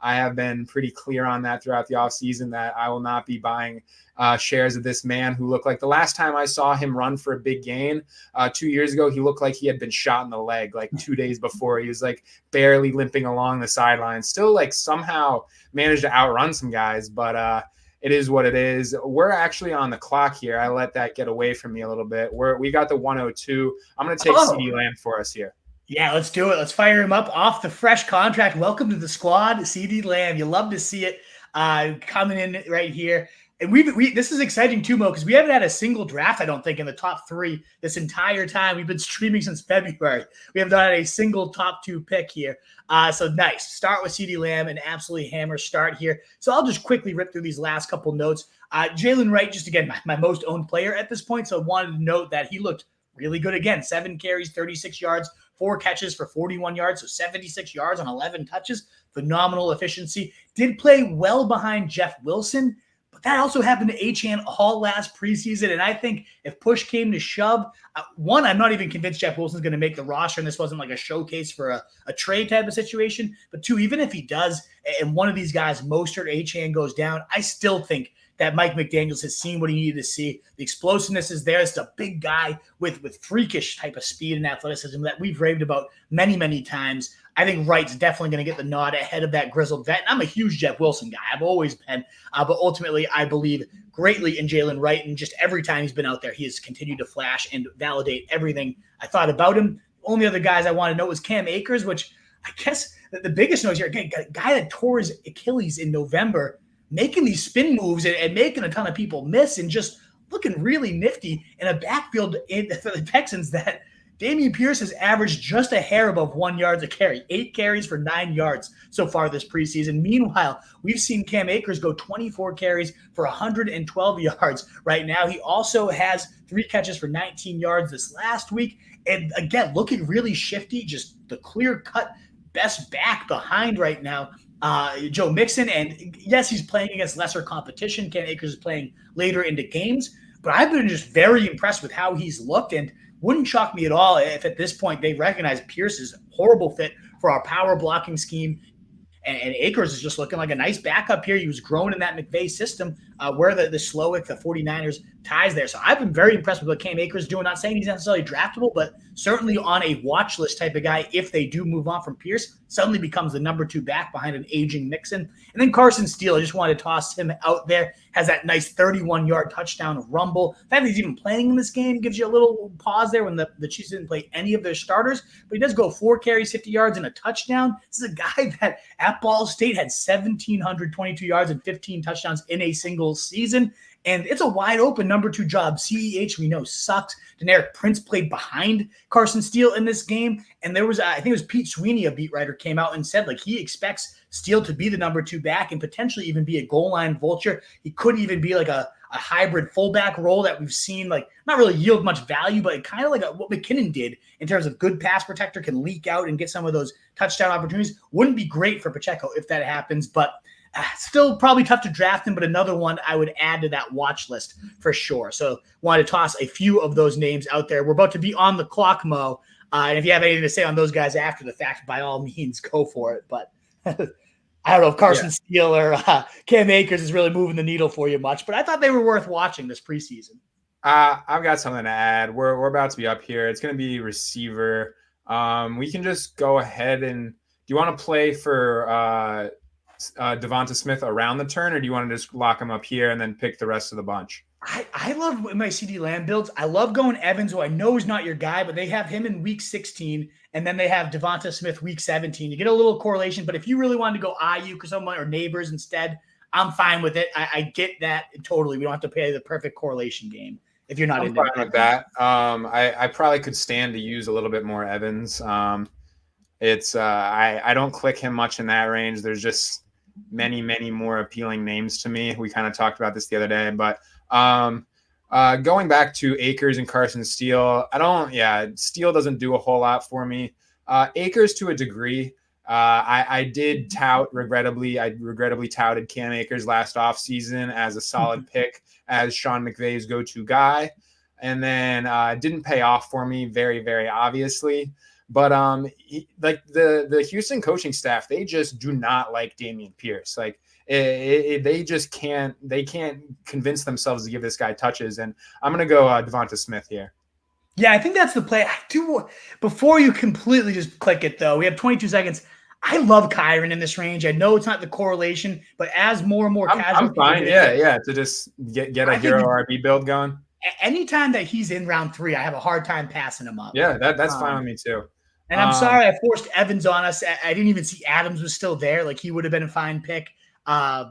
I have been pretty clear on that throughout the offseason that I will not be buying shares of this man who looked like the last time I saw him run for a big gain 2 years ago, he looked like he had been shot in the leg like 2 days before. He was like barely limping along the sidelines, still like somehow managed to outrun some guys, but it is what it is. We're actually on the clock here. I let that get away from me a little bit. We got the 102. I'm going to take CD Lamb for us here. Yeah, let's do it. Let's fire him up off the fresh contract. Welcome to the squad, CD Lamb. You love to see it coming in right here. And this is exciting too, Mo, because we haven't had a single draft, I don't think, in the top 3 this entire time. We've been streaming since February. We have not had a single top 2 pick here. So nice. Start with CD Lamb, an absolutely hammer start here. So I'll just quickly rip through these last couple notes. Jalen Wright, just again, my most owned player at this point. So I wanted to note that he looked really good again. 7 carries, 36 yards, 4 catches for 41 yards, so 76 yards on 11 touches. Phenomenal efficiency. Did play well behind Jeff Wilson, but that also happened to Achane all last preseason. And I think if push came to shove, one, I'm not even convinced Jeff Wilson's going to make the roster, and this wasn't like a showcase for a trade type of situation. But 2, even if he does, and one of these guys, Mostert, Achane, goes down, I still think that Mike McDaniels has seen what he needed to see. The explosiveness is there. It's a big guy with freakish type of speed and athleticism that we've raved about many, many times. I think Wright's definitely going to get the nod ahead of that grizzled vet. And I'm a huge Jeff Wilson guy. I've always been. But ultimately, I believe greatly in Jalen Wright. And just every time he's been out there, he has continued to flash and validate everything I thought about him. Only other guys I want to know was Cam Akers, which I guess the biggest noise here, again, a guy that tore his Achilles in November, making these spin moves and making a ton of people miss and just looking really nifty in a backfield for the Texans that Dameon Pierce has averaged just a hair above 1 yard a carry, 8 carries for 9 yards so far this preseason. Meanwhile, we've seen Cam Akers go 24 carries for 112 yards right now. He also has 3 catches for 19 yards this last week. And again, looking really shifty, just the clear-cut best back behind right now. Joe Mixon, and yes, he's playing against lesser competition. Cam Akers is playing later into games, but I've been just very impressed with how he's looked, and wouldn't shock me at all if at this point they recognize Pierce's horrible fit for our power blocking scheme. And Akers is just looking like a nice backup here. He was grown in that McVay system where the Slowick, the 49ers ties there. So I've been very impressed with what Cam Akers is doing. Not saying he's necessarily draftable, but certainly on a watch list type of guy. If they do move on from Pierce, suddenly becomes the number 2 back behind an aging Mixon. And then Carson Steele, I just wanted to toss him out there. Has that nice 31-yard touchdown rumble. The fact that he's even playing in this game gives you a little pause there when the Chiefs didn't play any of their starters. But he does go 4 carries, 50 yards, and a touchdown. This is a guy that at Ball State had 1,722 yards and 15 touchdowns in a single season. And it's a wide open number 2 job. CEH, we know, sucks. Deneric Prince played behind Carson Steele in this game. And there was, I think it was Pete Sweeney, a beat writer, came out and said, like, he expects Steele to be the number 2 back and potentially even be a goal line vulture. He could even be like a hybrid fullback role that we've seen, like, not really yield much value, but kind of like what McKinnon did in terms of good pass protector, can leak out and get some of those touchdown opportunities. Wouldn't be great for Pacheco if that happens, but still probably tough to draft him, but another one I would add to that watch list for sure. So wanted to toss a few of those names out there. We're about to be on the clock, Mo. And if you have anything to say on those guys after the fact, by all means, go for it. But I don't know if Carson Steele or Cam Akers is really moving the needle for you much, but I thought they were worth watching this preseason. I've got something to add. We're about to be up here. It's going to be receiver. We can just go ahead and. Do you want to play for Devonta Smith around the turn, or do you want to just lock him up here and then pick the rest of the bunch? I love my CD Lamb builds. I love going Evans, who I know is not your guy, but they have him in week 16, and then they have Devonta Smith week 17. You get a little correlation, but if you really wanted to go Ayuk or someone or neighbors instead, I'm fine with it. I get that totally. We don't have to play the perfect correlation game if you're not I'm into fine with that. I probably could stand to use a little bit more Evans. I don't click him much in that range. There's just many more appealing names to me. We kind of talked about this the other day, but going back to Akers and Carson Steele, Steele doesn't do a whole lot for me. Akers to a degree. I regrettably touted Cam Akers last offseason as a solid pick as Sean McVay's go-to guy, and then didn't pay off for me very obviously. But like the Houston coaching staff, they just do not like Dameon Pierce. Like they just can't convince themselves to give this guy touches. And I'm gonna go Devonta Smith here. Yeah, I think that's the play. Before you completely just click it though, we have 22 seconds. I love Kyron in this range. I know it's not the correlation, but as more and more casual, I'm fine. Yeah, to just get a hero RB build going. Anytime that he's in round 3, I have a hard time passing him up. Yeah, that's fine with me too. And I'm sorry I forced Evans on us. I didn't even see Adams was still there. Like, he would have been a fine pick. I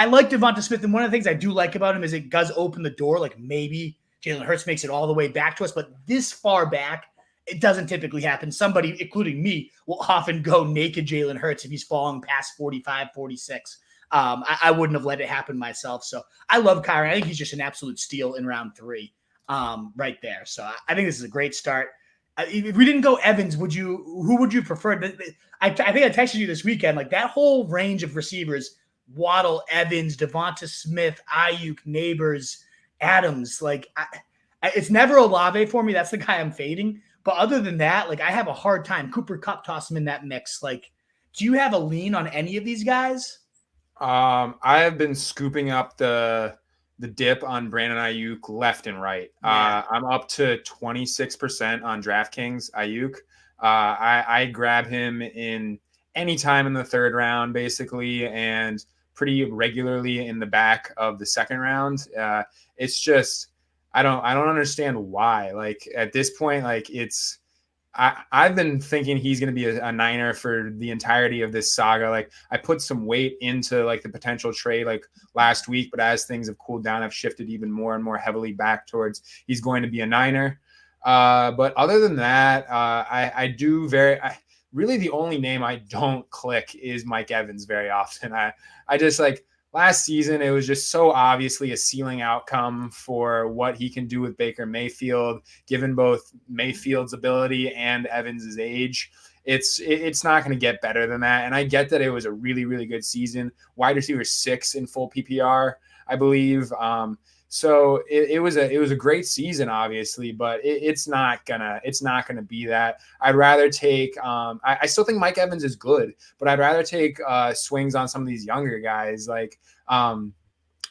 like Devonta Smith, and one of the things I do like about him is it does open the door. Like, maybe Jalen Hurts makes it all the way back to us, but this far back, it doesn't typically happen. Somebody, including me, will often go naked Jalen Hurts if he's falling past 45, 46. I wouldn't have let it happen myself. So I love Kyron. I think he's just an absolute steal in round 3 right there. So I think this is a great start. If we didn't go Evans, who would you prefer? I think I texted you this weekend, like that whole range of receivers, Waddle, Evans, Devonta Smith, Ayuk, Neighbors, Adams. Like, it's never Olave for me. That's the guy I'm fading. But other than that, like, I have a hard time. Cooper Kupp, toss him in that mix. Like, do you have a lean on any of these guys? I have been scooping up the dip on Brandon Ayuk left and right. Yeah. I'm up to 26% on DraftKings Ayuk. I grab him in any time in the 3rd round, basically, and pretty regularly in the back of the 2nd round. It's just I don't understand why. Like, at this point, like, I've been thinking he's going to be a Niner for the entirety of this saga. Like, I put some weight into like the potential trade like last week, but as things have cooled down, I've shifted even more and more heavily back towards he's going to be a Niner. But other than that, really the only name I don't click is Mike Evans very often. I just like last season, it was just so obviously a ceiling outcome for what he can do with Baker Mayfield, given both Mayfield's ability and Evans's age. It's not going to get better than that. And I get that it was a really good season. Wide receiver 6 in full PPR, I believe. So it was a great season, obviously, but it's not gonna be that. I'd rather take. I still think Mike Evans is good, but I'd rather take swings on some of these younger guys like a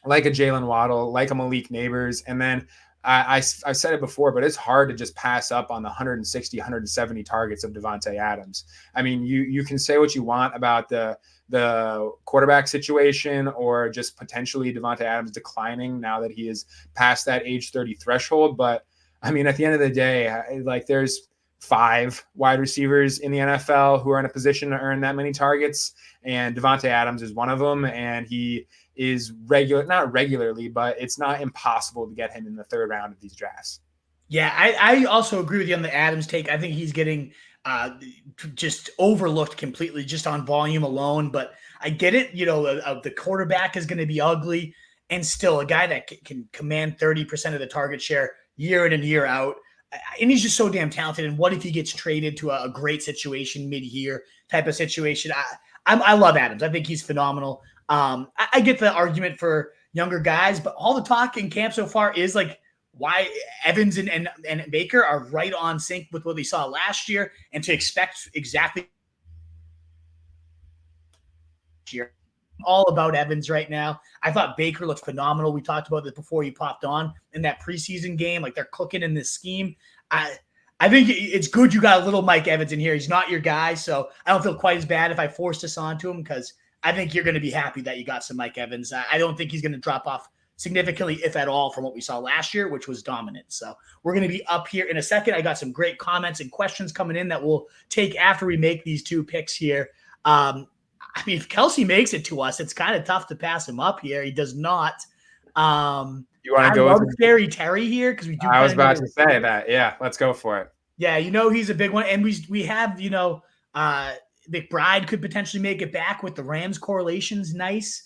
Jalen Waddle, like a Malik Neighbors, and then I've said it before, but it's hard to just pass up on the 160, 170 targets of Devontae Adams. I mean, you can say what you want about the quarterback situation or just potentially Devontae Adams declining now that he is past that age 30 threshold. But I mean, at the end of the day, like, there's 5 wide receivers in the NFL who are in a position to earn that many targets, and Devontae Adams is one of them, and he is not regularly, but it's not impossible to get him in the 3rd round of these drafts. Yeah, I also agree with you on the Adams take. I think he's getting just overlooked completely just on volume alone. But I get it. The quarterback is going to be ugly, and still a guy that can command 30% of the target share year in and year out. And he's just so damn talented. And what if he gets traded to a great situation mid-year type of situation? I love Adams. I think he's phenomenal. I get the argument for younger guys, but all the talk in camp so far is like why Evans and Baker are right on sync with what we saw last year, and to expect exactly year. all about Evans right now. I thought Baker looked phenomenal. We talked about this before you popped on in that preseason game. Like they're cooking in this scheme. I think it's good you got a little Mike Evans in here. He's not your guy, so I don't feel quite as bad if I forced this onto him because I think you're going to be happy that you got some Mike Evans. I don't think he's going to drop off significantly, if at all, from what we saw last year, which was dominant. So we're going to be up here in a second. I got some great comments and questions coming in that we'll take after we make these two picks here. I mean, if Kelsey makes it to us, it's kind of tough to pass him up here. He does not. You want to go with Scary Terry here because we do. I was about to say that. Yeah, let's go for it. Yeah, he's a big one, and we have McBride could potentially make it back with the Rams correlations. Nice.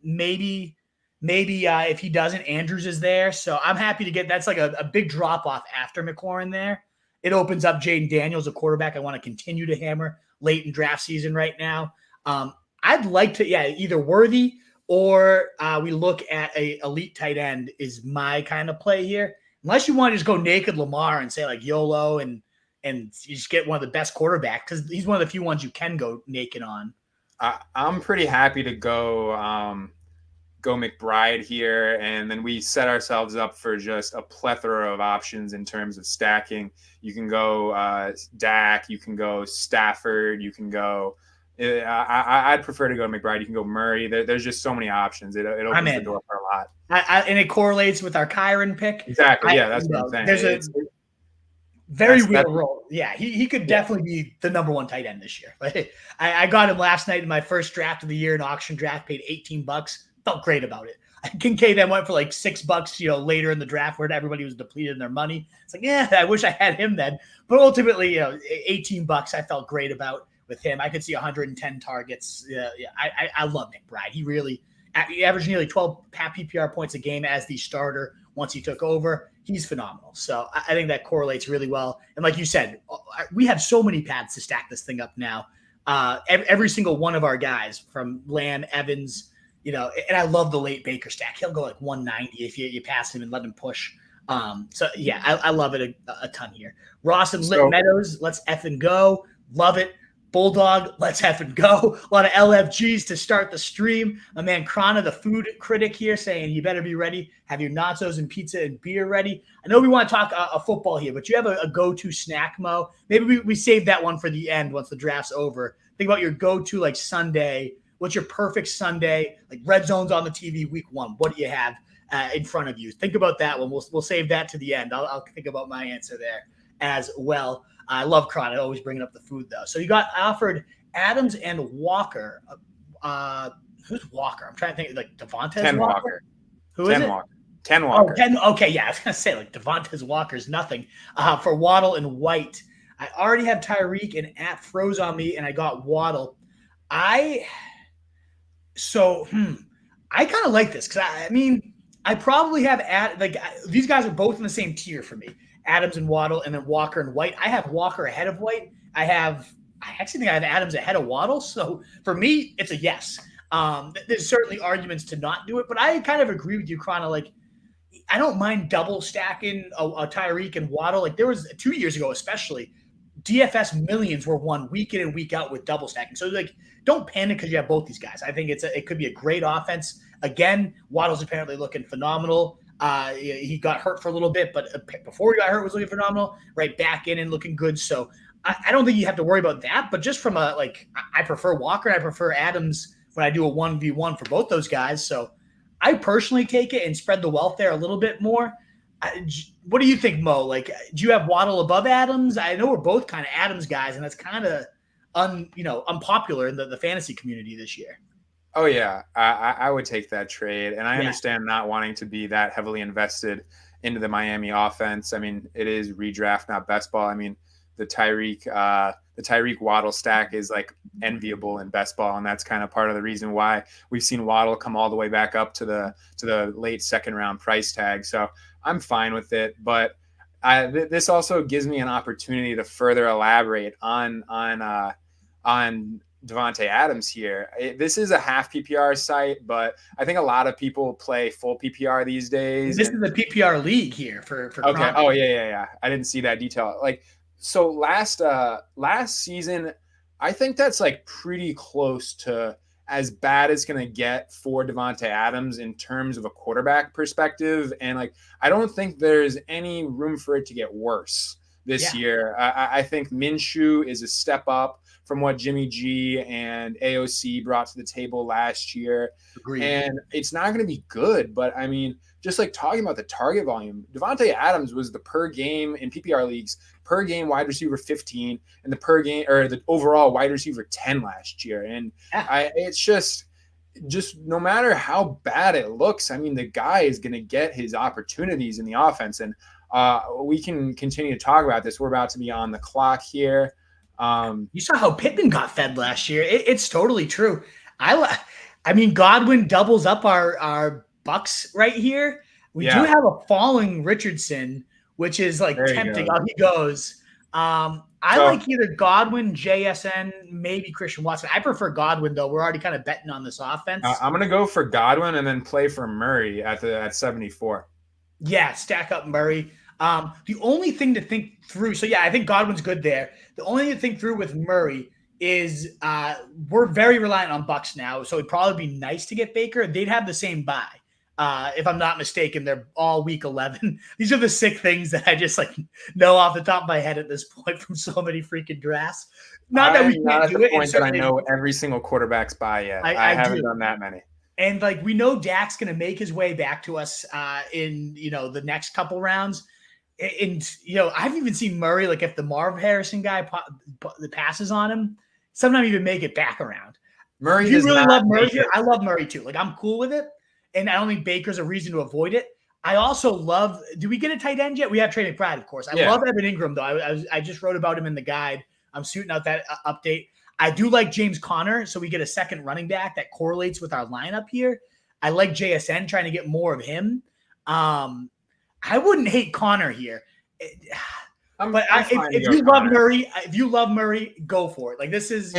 Maybe if he doesn't, Andrews is there. So I'm happy to get that's like a big drop off after McLaurin there. It opens up Jaden Daniels, a quarterback I want to continue to hammer late in draft season right now. I'd like to, either Worthy or we look at a elite tight end is my kind of play here. Unless you want to just go naked Lamar and say like YOLO and you just get one of the best quarterbacks because he's one of the few ones you can go naked on. I'm pretty happy to go McBride here, and then we set ourselves up for just a plethora of options in terms of stacking. You can go Dak, you can go Stafford, you can go I'd prefer to go McBride. You can go Murray. There's just so many options. It opens the door for a lot. And it correlates with our Kyron pick. Exactly. That's what I'm saying. There's very weird role. Yeah, he could definitely be the number one tight end this year. Like, I got him last night in my first draft of the year, an auction draft, paid $18. Felt great about it. Kincaid then went for like $6, later in the draft where everybody was depleted in their money. It's like, I wish I had him then. But ultimately, $18 I felt great about with him. I could see 110 targets. I love McBride. He averaged nearly 12 PPR points a game as the starter once he took over. He's phenomenal. So I think that correlates really well. And like you said, we have so many paths to stack this thing up now. Every single one of our guys from Lamb, Evans, and I love the late Baker stack. He'll go like 190 if you pass him and let him push. I love it a ton here. Ross and Lit Meadows, let's effing go. Love it. Bulldog, let's effing go. A lot of LFGs to start the stream. My man Krana, the food critic here, saying you better be ready. Have your nachos and pizza and beer ready. I know we want to talk a football here, but you have a go-to snack, Mo. Maybe we save that one for the end once the draft's over. Think about your go-to like Sunday. What's your perfect Sunday? Like red zone's on the TV week 1. What do you have in front of you? Think about that one. We'll save that to the end. I'll think about my answer there as well. I love Cron. I always bringing up the food, though. So you got offered Adams and Walker. Who's Walker? I'm trying to think. Like Devontae Walker? Who is it? Ken Walker. Oh, Ken. Okay, yeah. I was going to say, like, Devontae Walker's nothing. For Waddle and White. I already have Tyreek and App froze on me, and I got Waddle. I kind of like this because, I probably have these guys are both in the same tier for me. Adams and Waddle, and then Walker and White. I have Walker ahead of White. I actually think I have Adams ahead of Waddle. So for me, it's a yes. There's certainly arguments to not do it, but I kind of agree with you, Chrono. Like, I don't mind double stacking a Tyreek and Waddle. Like there was 2 years ago, especially DFS millions were won week in and week out with double stacking. So like, don't panic because you have both these guys. I think it could be a great offense. Again, Waddle's apparently looking phenomenal. He got hurt for a little bit, but before he got hurt was looking phenomenal, right back in and looking good. So I don't think you have to worry about that, but just from I prefer Walker and I prefer Adams when I do a 1v1 for both those guys. So I personally take it and spread the wealth there a little bit more. What do you think, Mo? Like, do you have Waddle above Adams? I know we're both kind of Adams guys, and that's kind of unpopular in the fantasy community this year. Oh, yeah. I would take that trade. And I understand not wanting to be that heavily invested into the Miami offense. I mean, it is redraft, not best ball. I mean, the Tyreek Waddle stack is like enviable in best ball. And that's kind of part of the reason why we've seen Waddle come all the way back up to the late second round price tag. So I'm fine with it. But this also gives me an opportunity to further elaborate on Devontae Adams here. This is a half PPR site, but I think a lot of people play full PPR these days. This is a PPR league here for okay. Chronic. Oh yeah. I didn't see that detail. Like, so last season, I think that's like pretty close to as bad as it's going to get for Davante Adams in terms of a quarterback perspective. And like, I don't think there's any room for it to get worse this year. I think Minshew is a step up from what Jimmy G and AOC brought to the table last year. Agreed. And it's not going to be good, but I mean, just like talking about the target volume, Davante Adams was the per game in PPR leagues, per game wide receiver 15 and the per game or the overall wide receiver 10 last year. And it's just no matter how bad it looks, I mean, the guy is going to get his opportunities in the offense. And we can continue to talk about this. We're about to be on the clock here. You saw how Pittman got fed last year. It's totally true. I mean, Godwin doubles up our Bucks right here. We do have a falling Richardson, which is like tempting. How he goes. I like either Godwin, JSN, maybe Christian Watson. I prefer Godwin though. We're already kind of betting on this offense. I'm gonna go for Godwin and then play for Murray at 74. Yeah, stack up Murray. The only thing to think through, so yeah, I think Godwin's good there. The only thing to think through with Murray is we're very reliant on Bucks now, so it'd probably be nice to get Baker. They'd have the same bye. If I'm not mistaken, they're all week 11. These are the sick things that I just like know off the top of my head at this point from so many freaking drafts. Not that we can't do it. Point that I know every single quarterback's bye yet. I haven't done that many. And like we know Dak's going to make his way back to us in the next couple rounds. And I've even seen Murray, like if the Marv Harrison guy passes on him, sometimes even make it back around. Murray, you really love Murray here? I love Murray too. Like I'm cool with it, and I don't think Baker's a reason to avoid it. I also love. Do we get a tight end yet? We have Trey McBride, of course. I love Evan Engram though. I just wrote about him in the guide. I'm shooting out that update. I do like James Conner, so we get a second running back that correlates with our lineup here. I like JSN, trying to get more of him. I wouldn't hate Connor here, but if you love Murray, go for it. Like this is,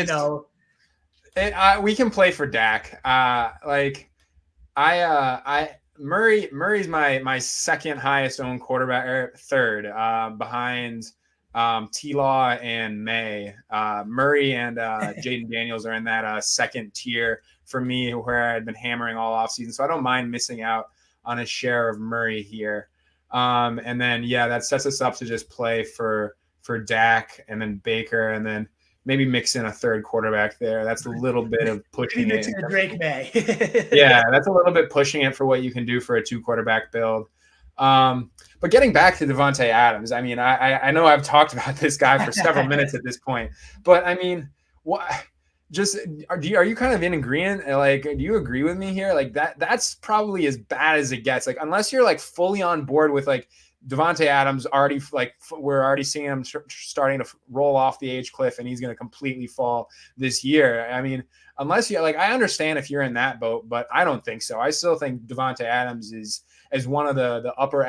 we can play for Dak. Murray's my second highest owned quarterback, or third, behind T-Law and May. Murray and Jaden Daniels are in that second tier for me, where I've been hammering all offseason. So I don't mind missing out on a share of Murray here. And then, that sets us up to just play for Dak and then Baker and then maybe mix in a third quarterback there. That's a little bit of pushing it. Drake Maye. That's a little bit pushing it for what you can do for a 2 quarterback build. But getting back to Davante Adams, I mean, I know I've talked about this guy for several minutes at this point, but I mean, what? Are you kind of in agreement? Like, do you agree with me here? Like that's probably as bad as it gets. Like, unless you're like fully on board with like Davante Adams already, like we're already seeing him starting to roll off the age cliff and he's going to completely fall this year. I mean, unless you're like, I understand if you're in that boat, but I don't think so. I still think Davante Adams is one of the upper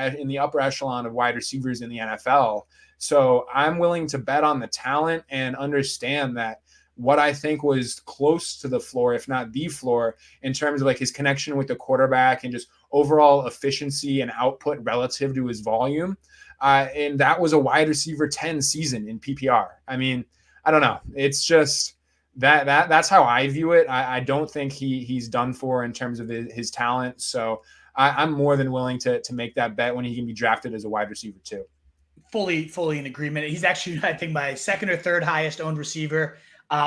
echelon of wide receivers in the NFL. So I'm willing to bet on the talent and understand that what I think was close to the floor, if not the floor, in terms of like his connection with the quarterback and just overall efficiency and output relative to his volume. And that was a wide receiver 10 season in PPR. I mean, I don't know. It's just that's how I view it. I don't think he's done for in terms of his talent. So I'm more than willing to make that bet when he can be drafted as a wide receiver too. Fully in agreement. He's actually, I think, my second or third highest owned receiver.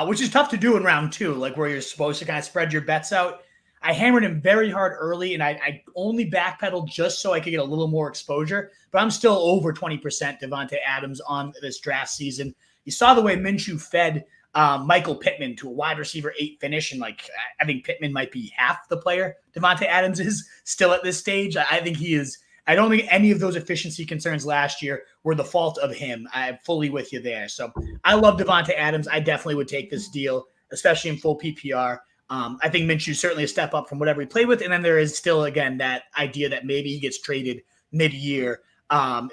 Which is tough to do in round 2, like where you're supposed to kind of spread your bets out. I hammered him very hard early, and I only backpedaled just so I could get a little more exposure. But I'm still over 20% Davante Adams on this draft season. You saw the way Minshew fed Michael Pittman to a wide receiver 8 finish, and like I think Pittman might be half the player Davante Adams is still at this stage. I think he is. I don't think any of those efficiency concerns last year were the fault of him. I'm fully with you there. So I love Davante Adams. I definitely would take this deal, especially in full PPR. I think Minshew's certainly a step up from whatever he played with. And then there is still, again, that idea that maybe he gets traded mid-year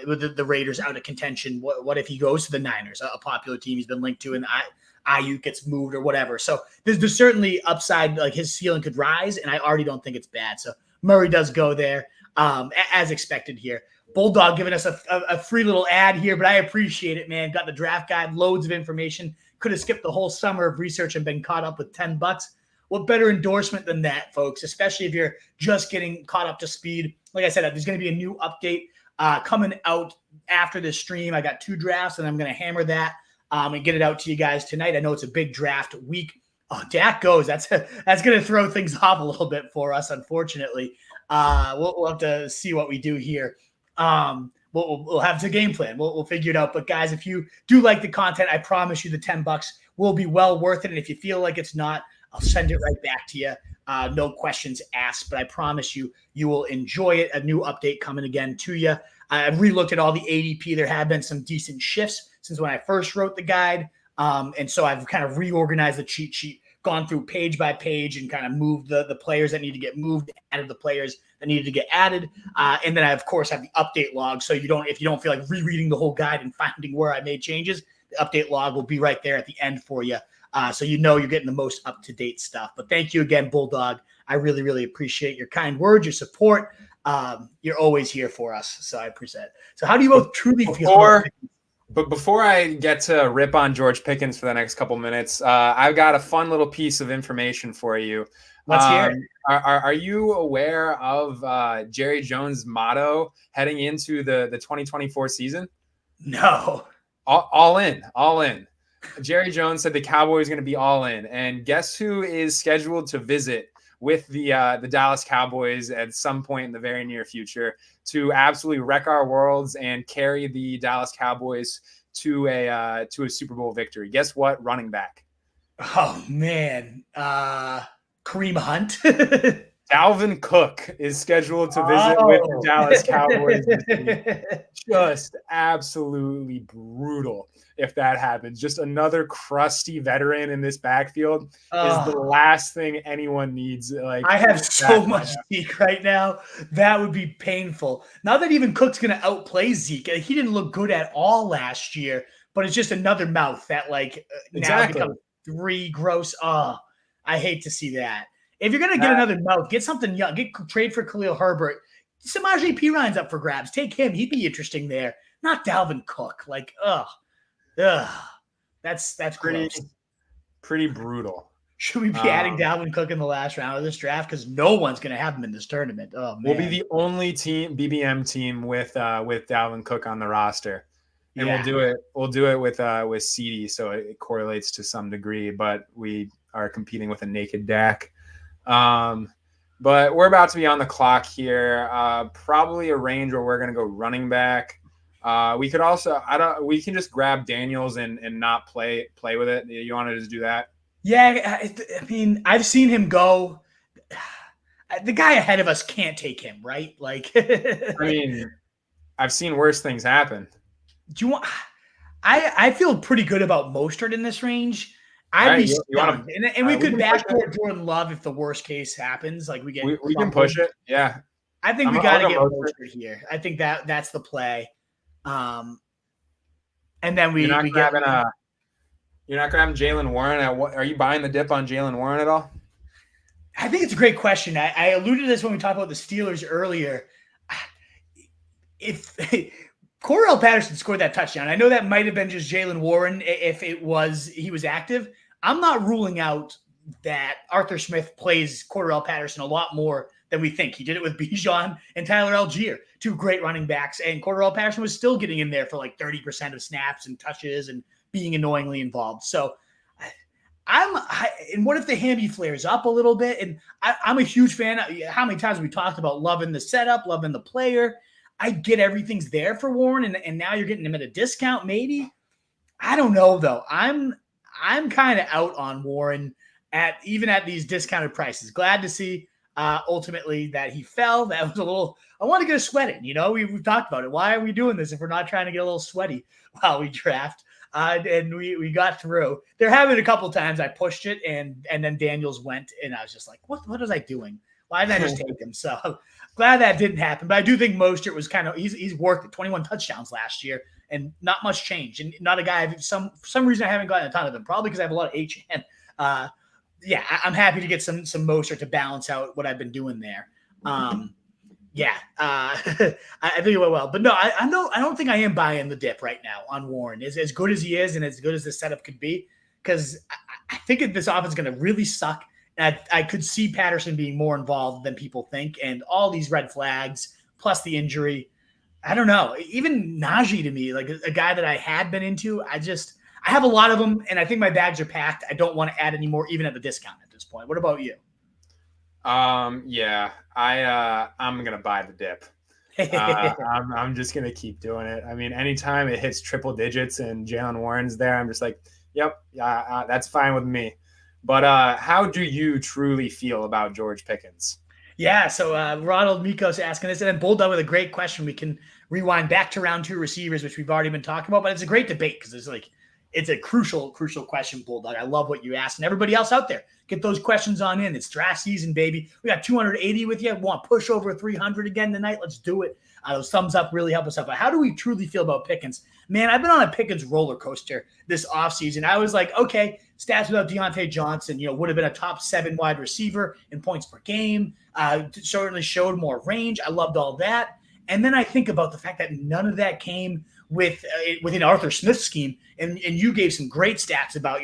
with the Raiders out of contention. What if he goes to the Niners, a popular team he's been linked to, and Ayuk gets moved or whatever. So there's certainly upside, like his ceiling could rise, and I already don't think it's bad. So Murray does go there. As expected here. Bulldog giving us a free little ad here, but I appreciate it, man. Got the draft guide, loads of information. Could have skipped the whole summer of research and been caught up with $10. what better endorsement than that, folks, especially if you're just getting caught up to speed. Like I said, there's going to be a new update coming out after this stream. I got 2 drafts, and I'm going to hammer that and get it out to you guys tonight. I know it's a big draft week. Oh, Dak goes. That's going to throw things off a little bit for us, unfortunately. We'll have to see what we do here. We'll have the game plan. We'll figure it out. But guys, if you do like the content, I promise you the $10 will be well worth it. And if you feel like it's not, I'll send it right back to you. No questions asked, but I promise you will enjoy it. A new update coming again to you. I've relooked at all the ADP. There have been some decent shifts since when I first wrote the guide. And so I've kind of reorganized the cheat sheet, gone through page by page and kind of moved the players that need to get moved, added the players that needed to get added. And then I, of course, have the update log. So if you don't feel like rereading the whole guide and finding where I made changes, the update log will be right there at the end for you. So you're getting the most up-to-date stuff. But thank you again, Bulldog. I really, really appreciate your kind words, your support. You're always here for us. So I appreciate it. So how do you both truly feel? But before I get to rip on George Pickens for the next couple minutes, I've got a fun little piece of information for you. Let's hear it. Are you aware of Jerry Jones' motto heading into the 2024 season? No. All in. Jerry Jones said the Cowboys are going to be all in. And guess who is scheduled to visit with the Dallas Cowboys at some point in the very near future to absolutely wreck our worlds and carry the Dallas Cowboys to a Super Bowl victory? Guess what? Running back. Oh man, Kareem Hunt. Dalvin Cook is scheduled to visit with the Dallas Cowboys this week. Just absolutely brutal if that happens. Just another crusty veteran in this backfield is the last thing anyone needs. Like, I have so much Zeke right now. That would be painful. Not that even Cook's going to outplay Zeke. He didn't look good at all last year, but it's just another mouth that now becomes 3 gross. I hate to see that. If you're going to get another mouth, get something young. Trade for Khalil Herbert. Samaje Perine up for grabs. Take him. He'd be interesting there. Not Dalvin Cook. That's pretty brutal. Should we be adding Dalvin Cook in the last round of this draft? Because no one's going to have him in this tournament. Oh man, we'll be the only BBM team with Dalvin Cook on the roster, and we'll do it with CeeDee, so it correlates to some degree. But we are competing with a naked Dak. But we're about to be on the clock here. Probably a range where we're going to go running back. We could also, we can just grab Daniels and not play with it. You want to just do that? Yeah. I mean, I've seen him go. The guy ahead of us can't take him, right? I mean, I've seen worse things happen. Do you want? I feel pretty good about Mostert in this range. I'd be stunned. And we could backdoor Jordan Love if the worst case happens. We can push it. Yeah. I think we got to get Mostert here. I think that's the play. And then you're not grabbing Jaylen Warren. Are you buying the dip on Jaylen Warren at all? I think it's a great question. I alluded to this when we talked about the Steelers earlier. If Cordarrelle Patterson scored that touchdown, I know that might have been just Jaylen Warren if he was active. I'm not ruling out that Arthur Smith plays Cordarrelle Patterson a lot more than we think. He did it with Bijan and Tyler Algier, 2 great running backs, and Cordarrelle Patterson was still getting in there for 30% of snaps and touches and being annoyingly involved. So and what if the hammy flares up a little bit? And I'm a huge fan. How many times we talked about loving the setup, loving the player. I get everything's there for Warren, and now you're getting him at a discount, maybe. I don't know though. I'm kind of out on Warren even at these discounted prices. Glad to see ultimately that he fell. That was a little. I want to get a sweat in. We've talked about it. Why are we doing this if we're not trying to get a little sweaty while we draft? And we got through. There have been a couple times I pushed it, and then Daniels went, and I was just like, what was I doing? Why didn't I just take him? So glad that didn't happen. But I do think Mostert was he's worked at 21 touchdowns last year and not much change. And not a guy, for some reason I haven't gotten a ton of them, probably because I have a lot of HN. I'm happy to get some Mostert to balance out what I've been doing there. I think it went well. But no, I don't think I am buying the dip right now on Warren. As good as he is and as good as the setup could be, because I think this offense is going to really suck. And I could see Patterson being more involved than people think, and all these red flags plus the injury. I don't know. Even Najee to me, like a guy that I had been into, I have a lot of them, and I think my bags are packed. I don't want to add any more, even at the discount at this point. What about you? Yeah, I'm gonna buy the dip. I'm just gonna keep doing it. I mean, anytime it hits triple digits and Jalen Warren's there, I'm just like, yep, that's fine with me. But how do you truly feel about George Pickens? Yeah, so Ronald Mikos asking this, and then Bulldog with a great question. We can rewind back to round 2 receivers, which we've already been talking about, but it's a great debate because it's a crucial question, Bulldog. I love what you asked, and everybody else out there, get those questions on in. It's draft season, baby. We got 280 with you. We want to push over 300 again tonight. Let's do it. Those thumbs up really help us out. But how do we truly feel about Pickens? Man, I've been on a Pickens roller coaster this offseason. I was like, okay, stats without Deontay Johnson, would have been a top 7 wide receiver in points per game. Certainly showed more range. I loved all that. And then I think about the fact that none of that came within Arthur Smith's scheme. And you gave some great stats about,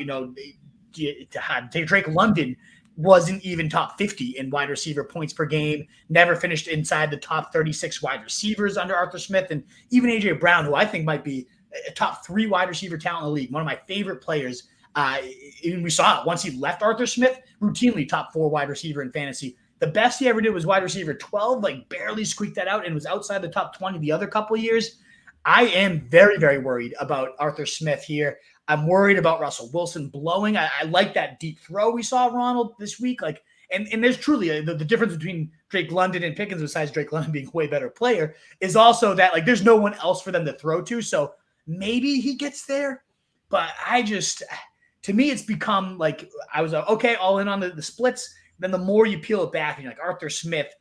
Drake London wasn't even top 50 in wide receiver points per game, never finished inside the top 36 wide receivers under Arthur Smith. And even A.J. Brown, who I think might be a top 3 wide receiver talent in the league, one of my favorite players. Even we saw it once he left Arthur Smith, routinely top 4 wide receiver in fantasy. The best he ever did was wide receiver 12, like barely squeaked that out and was outside the top 20 the other couple of years. I am very, very worried about Arthur Smith here. I'm worried about Russell Wilson blowing. I like that deep throw we saw, Ronald, this week. And there's truly the difference between Drake London and Pickens, besides Drake London being a way better player, is also that there's no one else for them to throw to. So maybe he gets there, but to me, it's become I was okay, all in on the splits. Then the more you peel it back, and you're like Arthur Smith,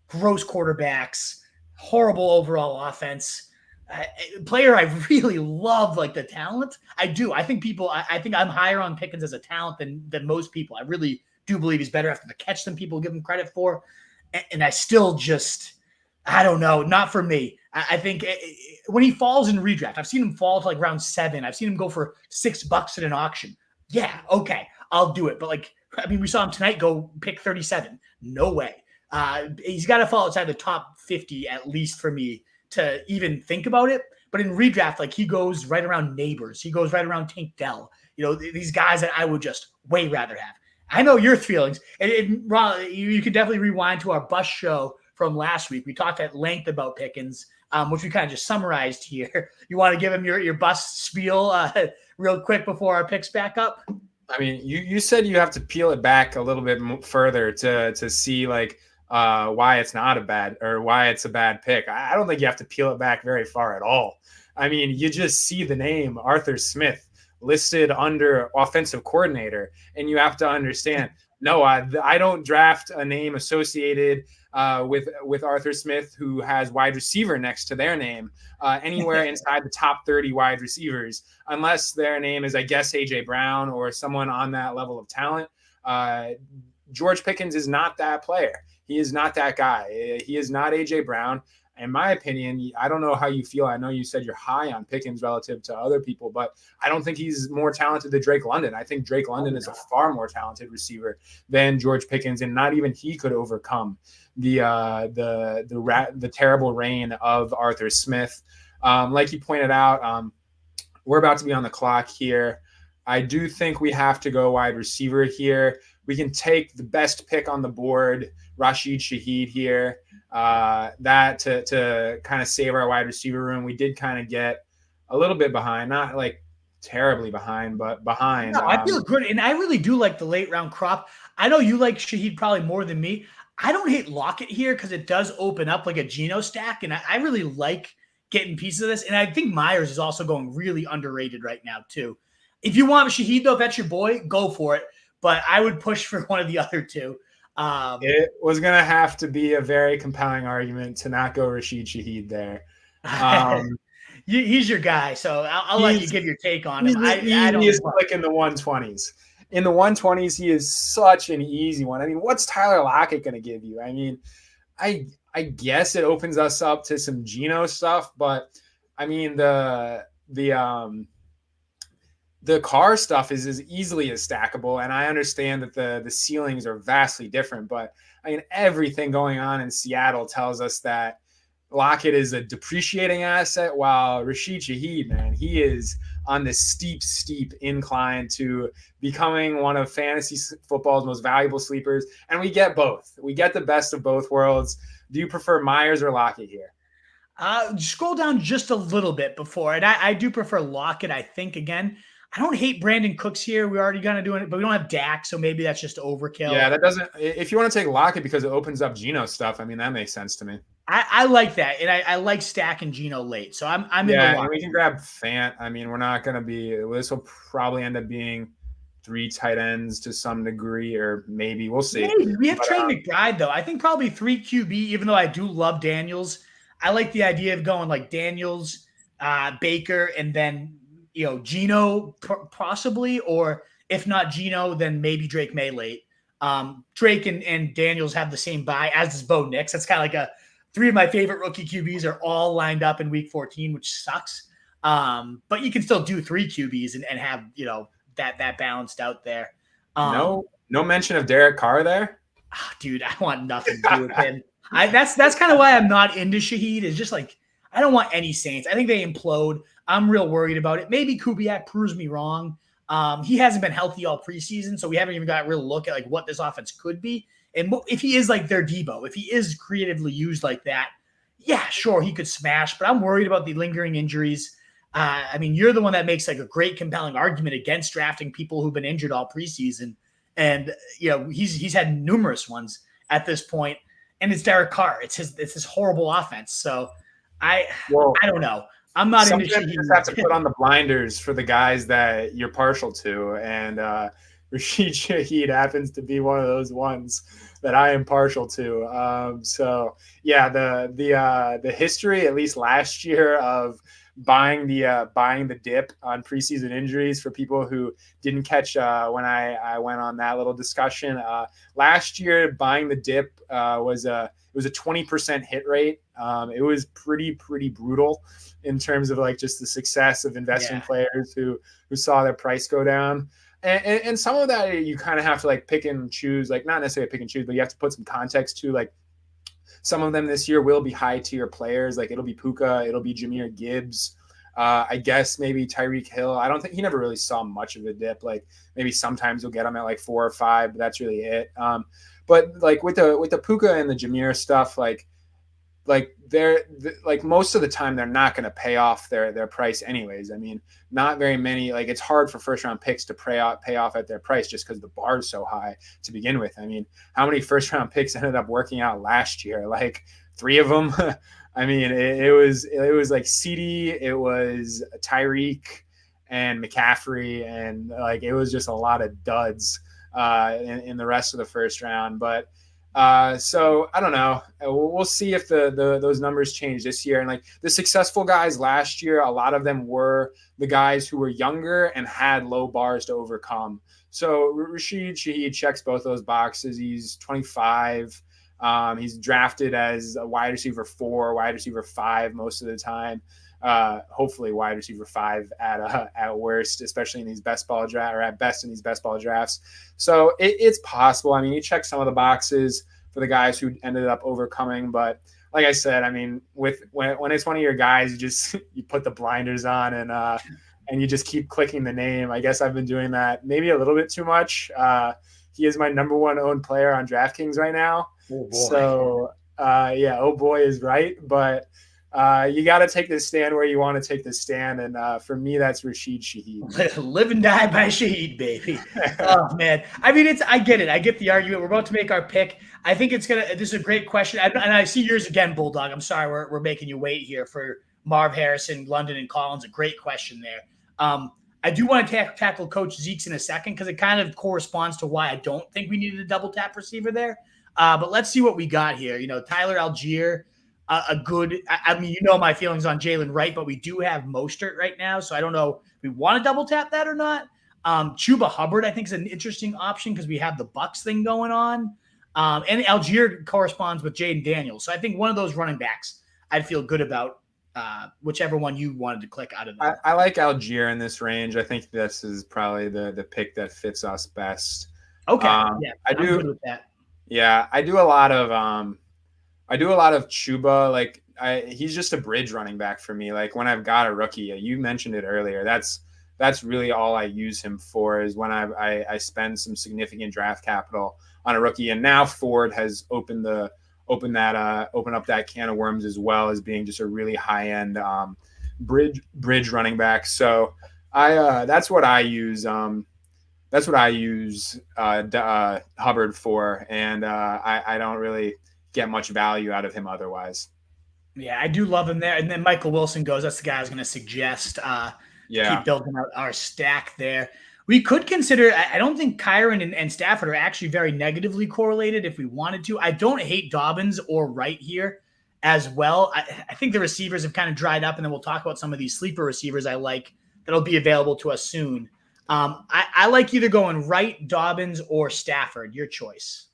gross quarterbacks, horrible overall offense. Player I really love, the talent. I do. I think I'm higher on Pickens as a talent than most people. I really do believe he's better after the catch than people give him credit for. And I still I don't know, not for me. I think when he falls in redraft, I've seen him fall to round 7. I've seen him go for $6 at an auction. Yeah, okay, I'll do it. But we saw him tonight go pick 37. No way. He's got to fall outside the top 50 at least for me to even think about it. But in redraft, he goes right around Neighbors. He goes right around Tank Dell. These guys that I would just way rather have. I know your feelings. Ron, you can definitely rewind to our bus show from last week. We talked at length about Pickens, which we kind of just summarized here. You want to give him your bus spiel real quick before our picks back up? I mean, you said you have to peel it back a little bit further to see why it's not a bad or why it's a bad pick. I don't think you have to peel it back very far at all. I mean, you just see the name Arthur Smith listed under offensive coordinator, and you have to understand, no, I don't draft a name associated with Arthur Smith who has wide receiver next to their name anywhere inside the top 30 wide receivers, unless their name is, I guess, A.J. Brown or someone on that level of talent. George Pickens is not that player. He is not that guy. He is not A.J. Brown. In my opinion, I don't know how you feel. I know you said you're high on Pickens relative to other people, but I don't think he's more talented than Drake London. I think Drake London is a far more talented receiver than George Pickens, and not even he could overcome the terrible reign of Arthur Smith. Like you pointed out, we're about to be on the clock here. I do think we have to go wide receiver here. We can take the best pick on the board, Rashid Shaheed here. That to kind of save our wide receiver room. We did kind of get a little bit behind, not terribly behind, but behind. No, I feel good, and I really do like the late round crop. I know you like Shaheed probably more than me. I don't hate Lockett here because it does open up a Geno stack, and I really like getting pieces of this. And I think Myers is also going really underrated right now too. If you want Shaheed though, if that's your boy, go for it. But I would push for one of the other two. It was going to have to be a very compelling argument to not go Rashid Shaheed there. He's your guy, so I'll let you give your take on him. I don't in the 120s. In the 120s, he is such an easy one. I mean, what's Tyler Lockett going to give you? I mean, I guess it opens us up to some Geno stuff, but I mean the Carr stuff is as easily as stackable, and I understand that the ceilings are vastly different, but I mean everything going on in Seattle tells us that Lockett is a depreciating asset, while Rashid Shaheed, man, he is on this steep incline to becoming one of fantasy football's most valuable sleepers. And we get both. We get the best of both worlds. Do you prefer Myers or Lockett here? Scroll down just a little bit before, and I do prefer Lockett. I think again, I don't hate Brandon Cooks here. We already gonna do it, but we don't have Dak, so maybe that's just overkill. Yeah, that doesn't. If you want to take Lockett because it opens up Geno stuff, I mean that makes sense to me. I like that, and I like stacking Geno late, so I'm Yeah, into and Lockett. we can grab Fant. I mean, we're not going to be. This will probably end up being 3 tight ends to some degree, or maybe we'll see. Maybe. We have But, Trey McBride though. I think probably 3 QB. Even though I do love Daniels, I like the idea of going like Daniels, Baker, and then Geno possibly, or if not Geno, then maybe Drake Maye late. Drake and Daniels have the same bye, as does Bo Nix. That's kind of like 3 of my favorite rookie QBs are all lined up in week 14, which sucks. But you can still do 3 QBs and have, that balanced out there. no mention of Derek Carr there. Dude, I want nothing to do with him. That's kind of why I'm not into Shaheed. Is just like I don't want any Saints. I think they implode. I'm real worried about it. Maybe Kubiak proves me wrong. He hasn't been healthy all preseason, so we haven't even got a real look at like what this offense could be. And if he is like their Debo, if he is creatively used like that, yeah, sure, he could smash. But I'm worried about the lingering injuries. I mean, you're the one that makes like a great, compelling argument against drafting people who've been injured all preseason, and he's had numerous ones at this point. And it's Derek Carr. It's his horrible offense. So I don't know. I'm not into Sometimes you just have to put on the blinders for the guys that you're partial to, and Rashid Shaheed happens to be one of those ones that I am partial to. So yeah, the history, at least last year, of buying the dip on preseason injuries for people who didn't catch when I went on that little discussion. Last year, buying the dip was a 20% hit rate. It was pretty brutal in terms of like just the success of investing players who saw their price go down. And some of that you kind of have to like pick and choose, like not necessarily pick and choose, but you have to put some context to like some of them this year will be high tier players. Like it'll be Puka, it'll be Jahmyr Gibbs. I guess maybe Tyreek Hill. I don't think he never really saw much of a dip. Like maybe sometimes you'll get him at like 4 or 5, but that's really it. But like with the Puka and the Jahmyr stuff, like they're like most of the time they're not going to pay off their price anyways. I mean, not very many, like it's hard for first round picks to pay off at their price just because the bar is so high to begin with. I mean, how many first round picks ended up working out last year? Like 3 of them. I mean, it was like CD, it was Tyreek and McCaffrey, and like it was just a lot of duds in the rest of the first round. But so I don't know. We'll see if those numbers change this year. And like the successful guys last year, a lot of them were the guys who were younger and had low bars to overcome. So Rashid Shaheed checks both those boxes. He's 25. He's drafted as a wide receiver 4, wide receiver 5 most of the time. Hopefully wide receiver 5 at worst, especially in these best ball draft, or at best in these best ball drafts. So it's possible. I mean, he checks some of the boxes for the guys who ended up overcoming, but like I said, I mean, when it's one of your guys, you put the blinders on and you just keep clicking the name. I guess I've been doing that maybe a little bit too much. He is my number 1 owned player on DraftKings right now. Oh boy. So oh boy is right, but you got to take this stand where you want to take this stand, and for me, that's Rashid Shaheed. Live and die by Shaheed, baby. Oh man, I mean, I get it. I get the argument. We're about to make our pick. I think this is a great question, and I see yours again, Bulldog. I'm sorry, we're making you wait here for Marv Harrison, London, and Collins. A great question there. I do want to tackle Coach Zeke's in a second because it kind of corresponds to why I don't think we needed a double tap receiver there. But let's see what we got here. Tyler Algier, a good. I mean, my feelings on Jalen Wright, but we do have Mostert right now, so I don't know if we want to double tap that or not. Chuba Hubbard, I think, is an interesting option because we have the Bucks thing going on, and Algier corresponds with Jaden Daniels, so I think one of those running backs I'd feel good about. whichever one you wanted to click out of them. I like Algier in this range. I think this is probably the pick that fits us best. Okay, yeah, I'm good with that. Yeah, I do a lot of Chuba. Like he's just a bridge running back for me. Like when I've got a rookie, you mentioned it earlier. That's really all I use him for, is when I spend some significant draft capital on a rookie. And now Ford has opened up that can of worms, as well as being just a really high end bridge running back. So that's what I use. That's what I use Hubbard for, and I don't really get much value out of him otherwise. Yeah, I do love him there. And then Michael Wilson goes. That's the guy I was going to suggest. Keep building out our stack there. We could consider, I don't think Kyron and Stafford are actually very negatively correlated if we wanted to. I don't hate Dobbins or Wright here as well. I think the receivers have kind of dried up, and then we'll talk about some of these sleeper receivers I like that'll be available to us soon. I like either going Wright, Dobbins, or Stafford. Your choice.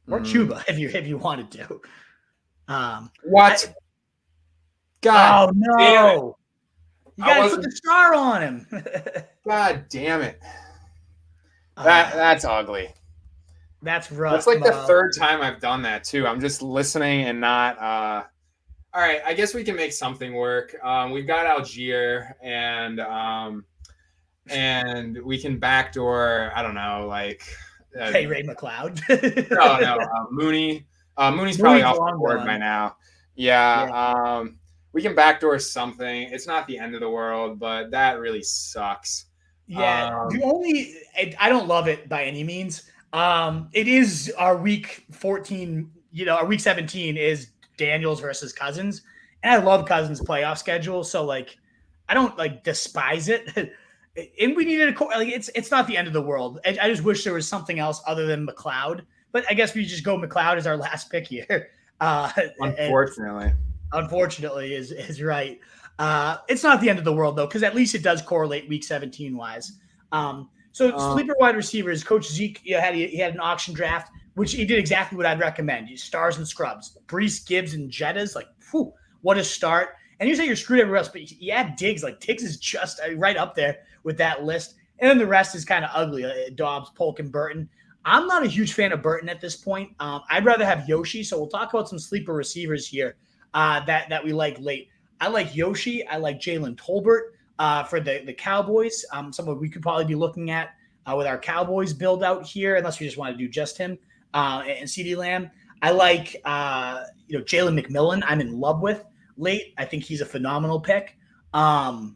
Or Chuba, if you wanted to. What? God. Oh, no. You got to put the star on him. God damn it. That's ugly. That's rough. That's like the third time I've done that, too. I'm just listening and not all right, I guess we can make something work. We've got Algier, and we can backdoor, I don't know, like Ray McLeod. no, Mooney. Mooney's probably off the board by now. Yeah. We can backdoor something. It's not the end of the world, but that really sucks. Yeah. I don't love it by any means. It is our week 14, our week 17 is Daniels versus Cousins. And I love Cousins' playoff schedule. So like, I don't like despise it. And we needed it's not the end of the world. I just wish there was something else other than McLeod. But I guess we just go McLeod as our last pick here. Unfortunately is right. It's not the end of the world, though, because at least it does correlate week 17-wise. Sleeper wide receivers, Coach Zeke, he had an auction draft, which he did exactly what I'd recommend. Stars and scrubs. Brees, Gibbs, and Jettas, what a start. And you say you're screwed everywhere else, but you add Diggs. Like, Diggs is just right up there with that list. And then the rest is kind of ugly. Dobbs, Polk, and Burton. I'm not a huge fan of Burton at this point. I'd rather have Yoshi. So we'll talk about some sleeper receivers here that we like late. I like Yoshi. I like Jalen Tolbert for the Cowboys. Someone we could probably be looking at with our Cowboys build out here, unless we just want to do just him and CeeDee Lamb. I like Jalen McMillan. I'm in love with late. I think he's a phenomenal pick. I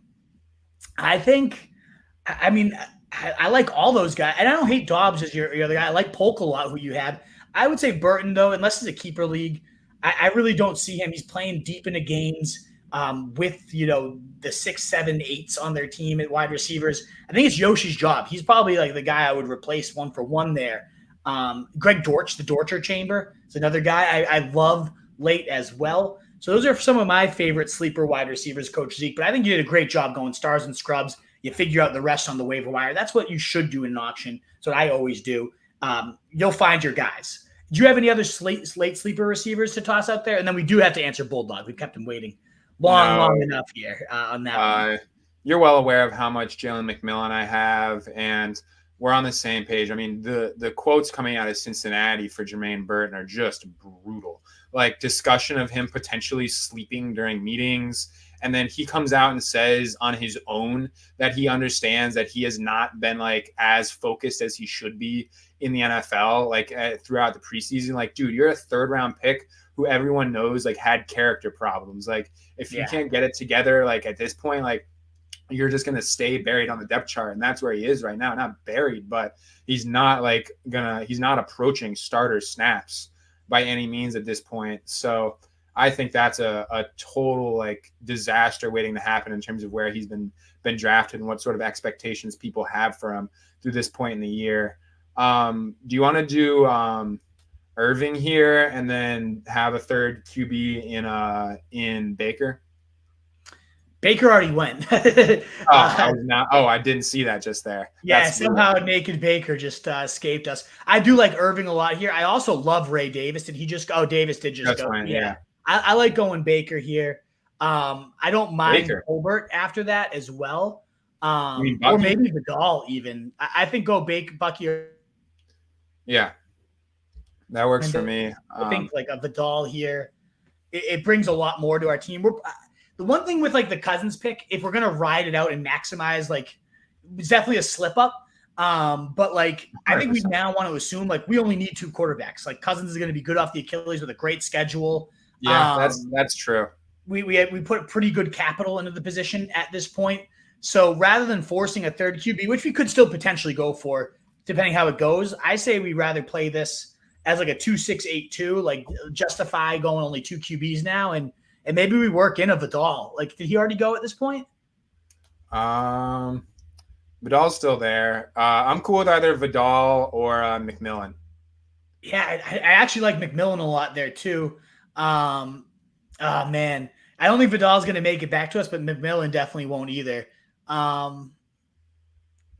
like all those guys, and I don't hate Dobbs as your other guy. I like Polk a lot, who you have. I would say Burton, though, unless it's a keeper league, I really don't see him. He's playing deep into games with the 6, 7, 8s on their team at wide receivers. I think it's Yoshi's job. He's probably like the guy I would replace one for one there. Greg Dortch, the Dorcher Chamber, is another guy I love late as well. So those are some of my favorite sleeper wide receivers, Coach Zeke. But I think you did a great job going stars and scrubs. You figure out the rest on the waiver wire. That's what you should do in an auction. That's what I always do. You'll find your guys. Do you have any other late sleeper receivers to toss out there? And then we do have to answer Bulldog. We've kept him waiting long enough here on that one. You're well aware of how much Jalen McMillan I have, and we're on the same page. I mean, the quotes coming out of Cincinnati for Jermaine Burton are just brutal. Like, discussion of him potentially sleeping during meetings. And then he comes out and says on his own that he understands that he has not been like as focused as he should be in the NFL, like throughout the preseason. Like, dude, you're a 3rd round pick who everyone knows like had character problems. Like, if you can't get it together, like at this point, like you're just going to stay buried on the depth chart. And that's where he is right now. Not buried, but he's not approaching starter snaps by any means at this point. So I think that's a total like disaster waiting to happen in terms of where he's been drafted and what sort of expectations people have for him through this point in the year. Do you want to do Irving here and then have a 3rd QB in Baker? Baker already went. I didn't see that just there. Yeah, somehow naked Baker just escaped us. I do like Irving a lot here. I also love Ray Davis. Did he just go? Oh, Davis did just go. Fine, yeah. I like going Baker here. I don't mind Baker. Colbert after that as well. You mean Or Bucky? maybe Vidal even. I think go Bucky or Yeah, that works and for me. I think like a Vidal here. It brings a lot more to our team. The one thing with like the Cousins pick, if we're gonna ride it out and maximize, like it's definitely a slip up. But like I think we 100%. now want to assume like we only need 2 quarterbacks. Like Cousins is going to be good off the Achilles with a great schedule. Yeah, that's true. We put pretty good capital into the position at this point. So rather than forcing a third QB, which we could still potentially go for, depending how it goes, I say we rather play this as like a 2-6-8-2, like justify going only 2 QBs now, and maybe we work in a Vidal. Like, did he already go at this point? Vidal's still there. I'm cool with either Vidal or McMillan. Yeah, I actually like McMillan a lot there too. Oh man, I don't think Vidal's going to make it back to us, but McMillan definitely won't either.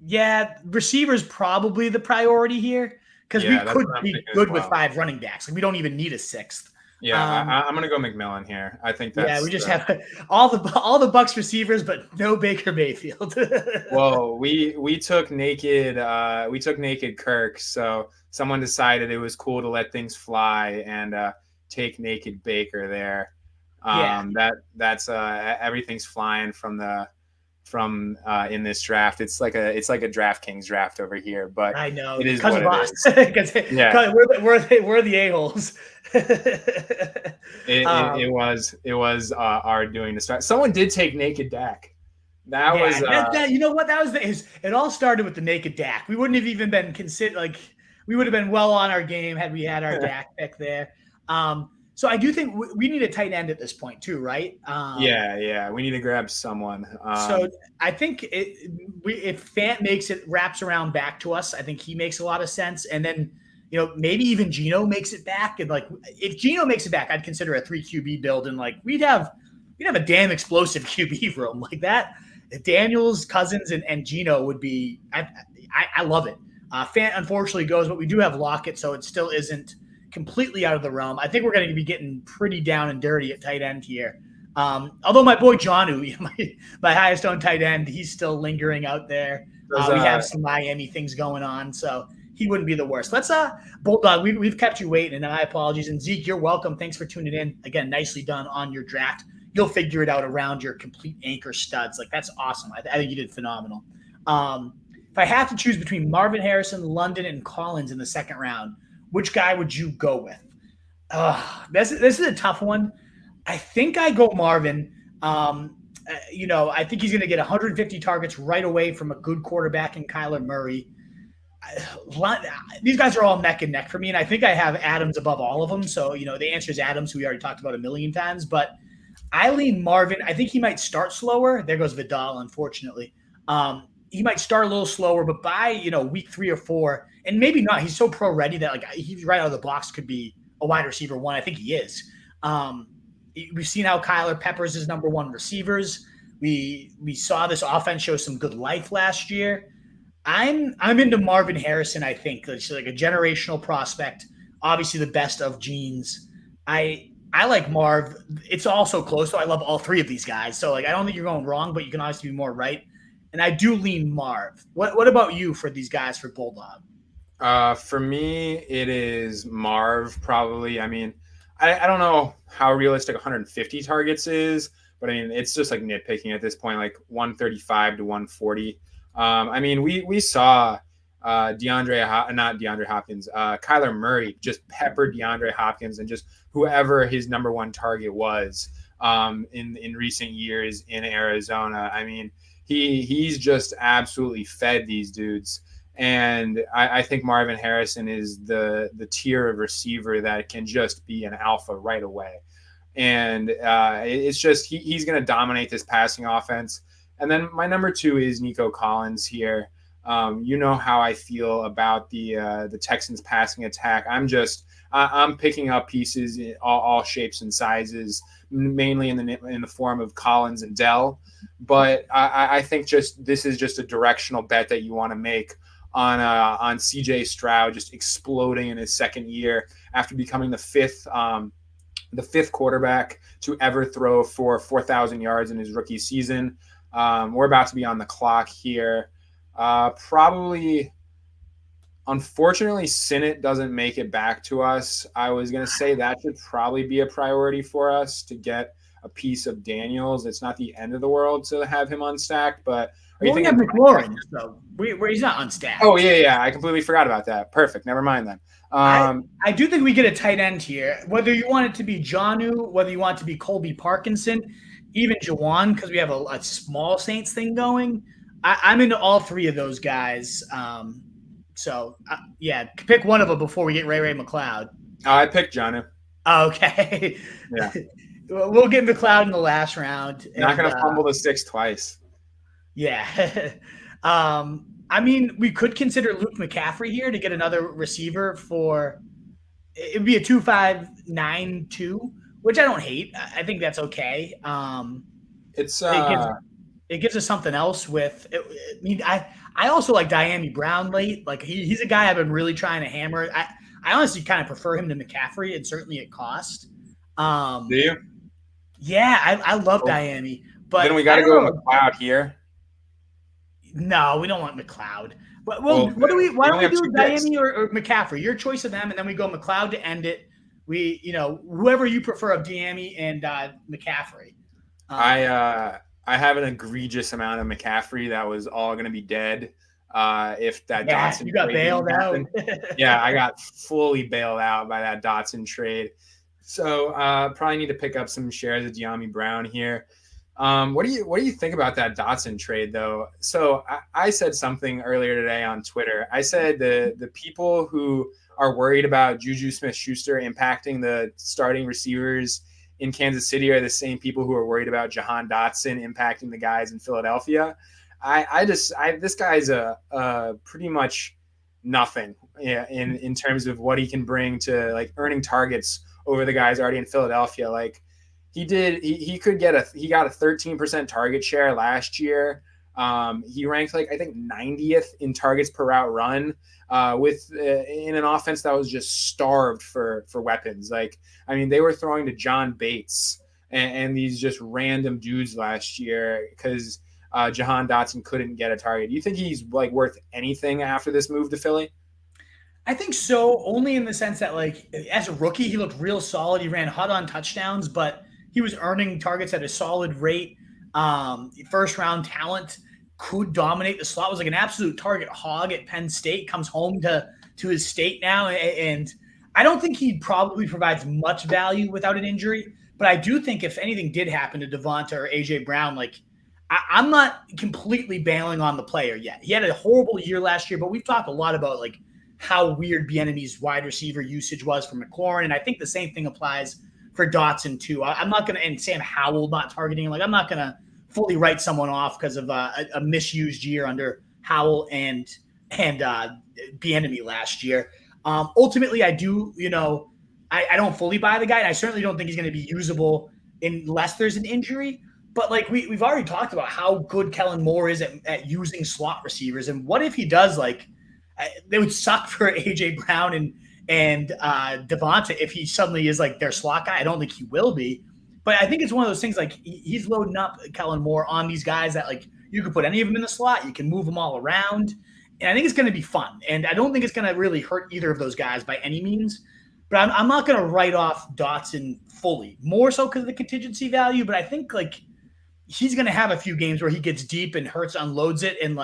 Yeah, receivers probably the priority here because we could be good with 5 running backs. Like we don't even need a 6th. Yeah, I'm gonna go McMillan here. I think that's we just have all the Bucks receivers, but no Baker Mayfield. Well, we took naked Kirk, so someone decided it was cool to let things fly and take naked Baker there. That's everything's flying from in this draft. It's like a DraftKings draft over here, but I know it is what it is. Yeah, we're the a-holes. It was our doing to start. Someone did take naked Dak. That was you know what, that was it all started with the naked Dak. We wouldn't have even been considered, like we would have been well on our game had we had our Dak pick there. So I do think we need a tight end at this point too, right? Yeah, we need to grab someone. So I think if Fant wraps around back to us, I think he makes a lot of sense. And then, maybe even Geno makes it back. And like, if Geno makes it back, I'd consider a 3 QB build. And like, we'd have a damn explosive QB room like that. Daniels, Cousins, and Geno would be, I love it. Fant unfortunately goes, but we do have Lockett. So it still isn't completely out of the realm. I think we're going to be getting pretty down and dirty at tight end here. Although my boy Jonnu, my highest owned tight end, he's still lingering out there. We have some Miami things going on, so he wouldn't be the worst. Let's Bulldog, we've kept you waiting, and my apologies. And Zeke, you're welcome. Thanks for tuning in. Again, nicely done on your draft. You'll figure it out around your complete anchor studs. Like, that's awesome. I think you did phenomenal. If I have to choose between Marvin Harrison, London, and Collins in the second round, which guy would you go with? This is a tough one. I think I go Marvin. I think he's going to get 150 targets right away from a good quarterback in Kyler Murray. These guys are all neck and neck for me, and I think I have Adams above all of them. So, the answer is Adams, who we already talked about a million times. But I lean Marvin. I think he might start slower. There goes Vidal, unfortunately. He might start a little slower, but by, week 3 or 4, and maybe not, he's so pro-ready that, like, he's right out of the box could be a wide receiver 1. I think he is. We've seen how Kyler peppers his number 1 receivers. We saw this offense show some good life last year. I'm into Marvin Harrison, I think. It's like a generational prospect, obviously the best of genes. I like Marv. It's all so close, so I love all 3 of these guys. So, like, I don't think you're going wrong, but you can obviously be more right. And I do lean Marv. What about you for these guys for Bulldog? For me, it is Marv probably. I mean, I don't know how realistic 150 targets is, but I mean, it's just like nitpicking at this point, like 135 to 140. I mean, we saw Kyler Murray just pepper DeAndre Hopkins and just whoever his number 1 target was in recent years in Arizona. I mean, he's just absolutely fed these dudes. And I think Marvin Harrison is the tier of receiver that can just be an alpha right away. And it's just he's going to dominate this passing offense. And then my number 2 is Nico Collins here. You know how I feel about the Texans passing attack. I'm picking up pieces in all shapes and sizes, mainly in the form of Collins and Dell. But I think this is just a directional bet that you want to make on CJ Stroud just exploding in his second year after becoming the 5th the 5th quarterback to ever throw for 4,000 yards in his rookie season. We're about to be on the clock here. Probably, unfortunately, Sinnott doesn't make it back to us. I was going to say that should probably be a priority for us to get a piece of Daniels. It's not the end of the world to have him unstacked, but are you thinking McLaurin? So where he's not unstacked. Oh yeah, I completely forgot about that. Perfect. Never mind then. I do think we get a tight end here. Whether you want it to be Jonnu, whether you want it to be Colby Parkinson, even Jawan, because we have a small Saints thing going. I'm into all three of those guys. Yeah, pick one of them before we get Ray McLeod. I picked Jonnu. Okay. Yeah. We'll get McLeod in the last round. Not going to fumble the sticks twice. Yeah. I mean, we could consider Luke McCaffrey here to get another receiver for – it would be a 2.592, which I don't hate. I think that's okay. It gives us something else with – I mean, I also like Diami Brown late. Like, he's a guy I've been really trying to hammer. I honestly kind of prefer him to McCaffrey, and certainly at cost. Do you? Yeah, I love Diami. But then we got to go with McLeod here. No, we don't want McLeod. But why don't we do Diami or McCaffrey? Your choice of them, and then we go McLeod to end it. Whoever you prefer of Diami and McCaffrey. I have an egregious amount of McCaffrey that was all going to be dead if that Dotson. You got bailed out. Yeah, I got fully bailed out by that Dotson trade. So probably need to pick up some shares of Diami Brown here. What do you think about that Dotson trade though? So I said something earlier today on Twitter. I said the people who are worried about Juju Smith-Schuster impacting the starting receivers in Kansas City are the same people who are worried about Jahan Dotson impacting the guys in Philadelphia. This guy's a pretty much nothing in terms of what he can bring to like earning targets over the guys already in Philadelphia. Like he got a 13% target share last year. He ranked I think 90th in targets per route run in an offense that was just starved for weapons. Like, I mean, they were throwing to John Bates and these just random dudes last year because Jahan Dotson couldn't get a target. Do you think he's worth anything after this move to Philly? I think so, only in the sense that as a rookie, he looked real solid. He ran hot on touchdowns, but he was earning targets at a solid rate. First round talent, could dominate the slot, was like an absolute target hog at Penn State, comes home to his state now. And I don't think he probably provides much value without an injury, but I do think if anything did happen to Devonta or AJ Brown, I'm not completely bailing on the player yet. He had a horrible year last year, but we've talked a lot about how weird Bieniemy's wide receiver usage was for McLaurin. And I think the same thing applies for Dotson too. I'm not going to, and Sam Howell not targeting, I'm not going to fully write someone off because of a misused year under Howell and Bieniemy last year. Ultimately, I do, I don't fully buy the guy, and I certainly don't think he's going to be usable unless there's an injury. But we've already talked about how good Kellen Moore is at using slot receivers, and what if he does they would suck for AJ Brown and Devonta if he suddenly is their slot guy. I don't think he will be, but I think it's one of those things he's loading up Kellen Moore on these guys that you could put any of them in the slot, you can move them all around, and I think it's going to be fun. And I don't think it's going to really hurt either of those guys by any means. But I'm not going to write off Dotson fully, more so because of the contingency value. But I think he's going to have a few games where he gets deep and Hurts unloads it, and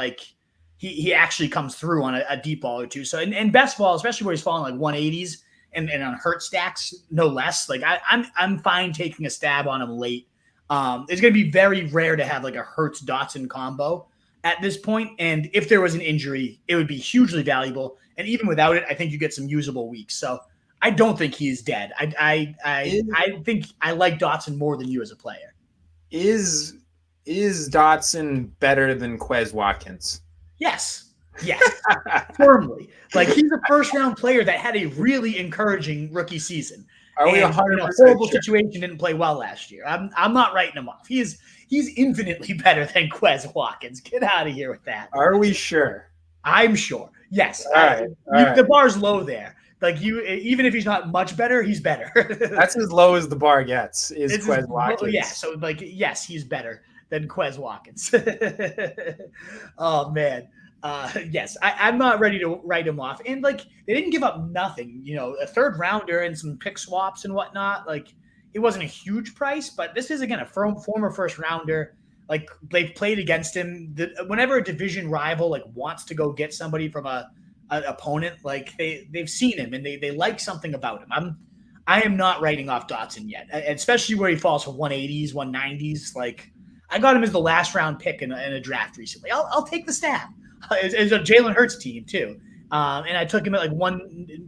he actually comes through on a deep ball or two. So in best ball, especially where he's falling 180s and on Hurt stacks, no less. I'm fine taking a stab on him late. It's going to be very rare to have a Hurts Dotson combo at this point. And if there was an injury, it would be hugely valuable. And even without it, I think you get some usable weeks. So I don't think he's dead. I think I like Dotson more than you as a player. Is Dotson better than Quez Watkins? Yes, firmly. He's a first-round player that had a really encouraging rookie season. Are we 100% horrible sure? Situation, didn't play well last year. I'm not writing him off. He's infinitely better than Quez Watkins. Get out of here with that. Are we sure? I'm sure. Yes. All right. The bar's low there. Like even if he's not much better, he's better. That's as low as the bar gets. Is Quez Watkins? Yeah. So like, yes, he's better than Quez Watkins. Oh man. Yes, I'm not ready to write him off. And like, they didn't give up nothing. A third rounder and some pick swaps and whatnot. Like, it wasn't a huge price, but this is again a former first rounder. Like, they've played against him. Whenever a division rival like wants to go get somebody from an opponent, like they've seen him and they like something about him. I am not writing off Dotson yet, especially where he falls for 180s, 190s. Like, I got him as the last round pick in a draft recently. I'll take the stab. It's a Jalen Hurts team too, and I took him at like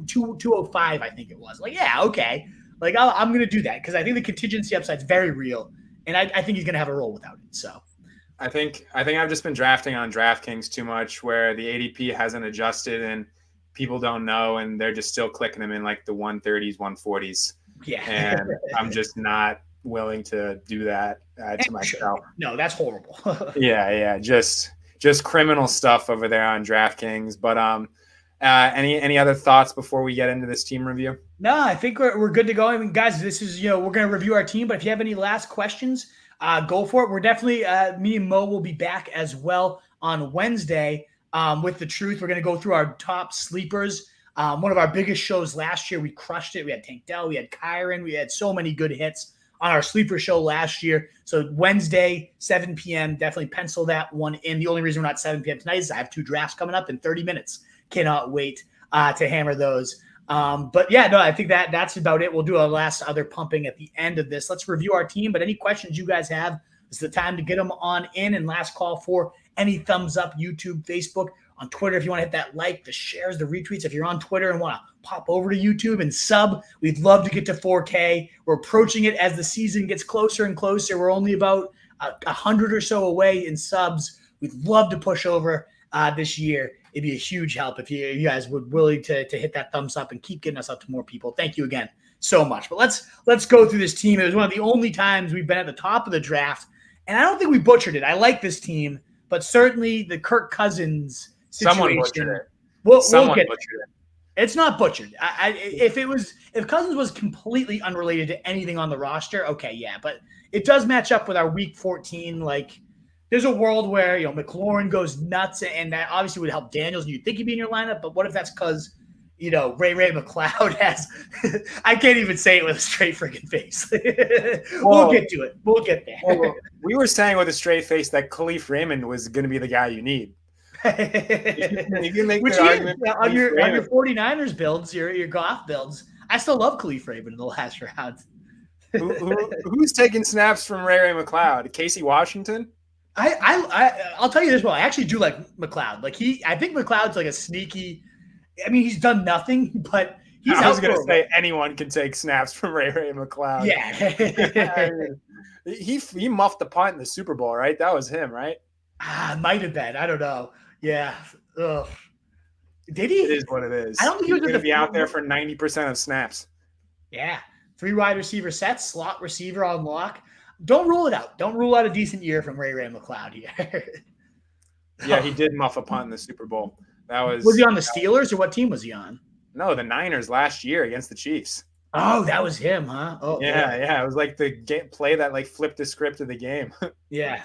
205, I think it was. Like, yeah, okay. Like, I'm going to do that because I think the contingency upside is very real, and I think he's going to have a role without it. So, I think I've just been drafting on DraftKings too much, where the ADP hasn't adjusted and people don't know, and they're just still clicking them in like the 130s, 140s. Yeah, and I'm just not willing to do that to myself. No, that's horrible. Yeah, just criminal stuff over there on DraftKings. But any other thoughts before we get into this team review? No, I think we're good to go. I mean, guys, this is we're going to review our team, but if you have any last questions, go for it. We're definitely me and Mo will be back as well on Wednesday with the truth. We're going to go through our top sleepers. One of our biggest shows last year, we crushed it. We had Tank Dell, we had Kyron, we had so many good hits on our sleeper show last year. So Wednesday, 7 p.m., definitely pencil that one in. The only reason we're not 7 p.m. tonight is I have 2 drafts coming up in 30 minutes. Cannot wait to hammer those. But yeah, no, I think that's about it. We'll do our last other pumping at the end of this. Let's review our team. But any questions you guys have, this is the time to get them on in. And last call for any thumbs up, YouTube, Facebook, on Twitter. If you want to hit that like, the shares, the retweets. If you're on Twitter and want to pop over to YouTube and sub, we'd love to get to 4K. We're approaching it as the season gets closer and closer. We're only about 100 or so away in subs. We'd love to push over this year. It'd be a huge help if you guys would willing to hit that thumbs up and keep getting us out to more people. Thank you again so much. But let's go through this team. It was one of the only times we've been at the top of the draft, and I don't think we butchered it. I like this team, but certainly the Kirk Cousins situation. Someone butchered it. We'll get butchered it. It's not butchered. If Cousins was completely unrelated to anything on the roster, okay, yeah, but it does match up with our Week 14. Like, there's a world where McLaurin goes nuts, and that obviously would help Daniels, and you'd think he'd be in your lineup. But what if that's because Ray McLeod has? I can't even say it with a straight freaking face. We'll get to it. We'll get there. Well, we were saying with a straight face that Khalif Raymond was going to be the guy you need. You can make the argument on your 49ers builds, your Goff builds. I still love Khalif Raymond in the last round. Who's taking snaps from Ray McLeod? Casey Washington? I'll tell you this. Well, I actually do like McLeod. Like I think McLeod's like a sneaky. I mean, he's done nothing, but he's. I was going to say anyone can take snaps from Ray McLeod. Yeah. He muffed the punt in the Super Bowl, right? That was him, right? Might have been. I don't know. Yeah. Ugh. Did he? It is what it is. I don't think he was going to be out there for 90% of snaps. Yeah. 3 wide receiver sets, slot receiver on lock. Don't rule it out. Don't rule out a decent year from Ray McLeod here. Yeah, he did muff a punt in the Super Bowl. Was he on the Steelers or what team was he on? No, the Niners last year against the Chiefs. Oh, that was him, huh? Oh, yeah. It was like the play that like flipped the script of the game. Yeah.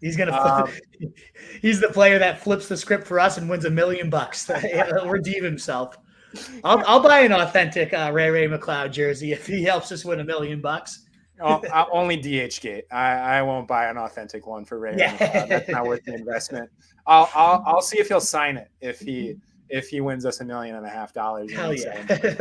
He's he's the player that flips the script for us and wins $1 million. He'll redeem himself. I'll buy an authentic Ray McLeod jersey if he helps us win $1 million. Only DHgate. I won't buy an authentic one for Ray. Yeah. That's not worth the investment. I'll see if he'll sign it if he wins us $1.5 million. Hell yeah.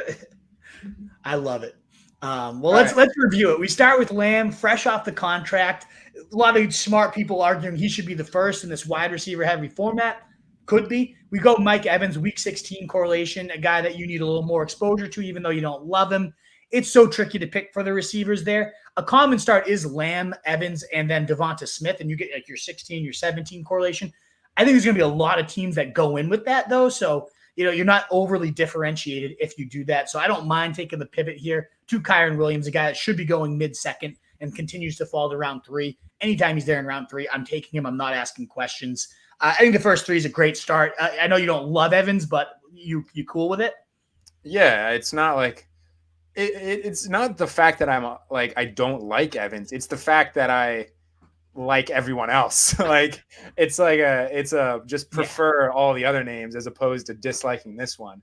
I love it. Let's review it. We start with Lamb, fresh off the contract. A lot of smart people arguing he should be the first in this wide receiver heavy format. Could be. We go Mike Evans, week 16 correlation, a guy that you need a little more exposure to, even though you don't love him. It's so tricky to pick for the receivers there. A common start is Lamb, Evans, and then Devonta Smith, and you get like your 16, your 17 correlation. I think there's going to be a lot of teams that go in with that, though. So, you're not overly differentiated if you do that. So I don't mind taking the pivot here to Kyron Williams, a guy that should be going mid-second and continues to fall to round 3. Anytime he's there in round 3, I'm taking him. I'm not asking questions. I think the first 3 is a great start. I know you don't love Evans, but you cool with it? Yeah, it's not like it's not the fact that I'm like I don't like Evans. It's the fact that I like everyone else. Like it's a just Yeah. prefer all the other names as opposed to disliking this one.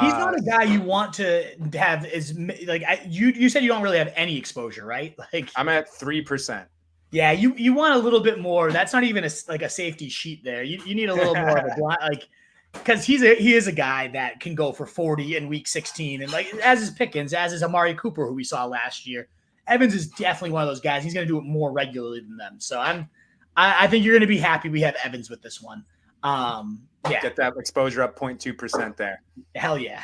He's not a guy you want to have as like you said you don't really have any exposure, right? Like I'm at 3%. yeah, you want a little bit more. That's not even like a safety sheet there. You need a little more of a blind like because he is a guy that can go for 40 in week 16 and like as is Pickens, as is Amari Cooper who we saw last year. Evans is definitely one of those guys. He's going to do it more regularly than them. So I think you're going to be happy we have Evans with this one. Yeah. Get that exposure up 0.2% there. Hell yeah.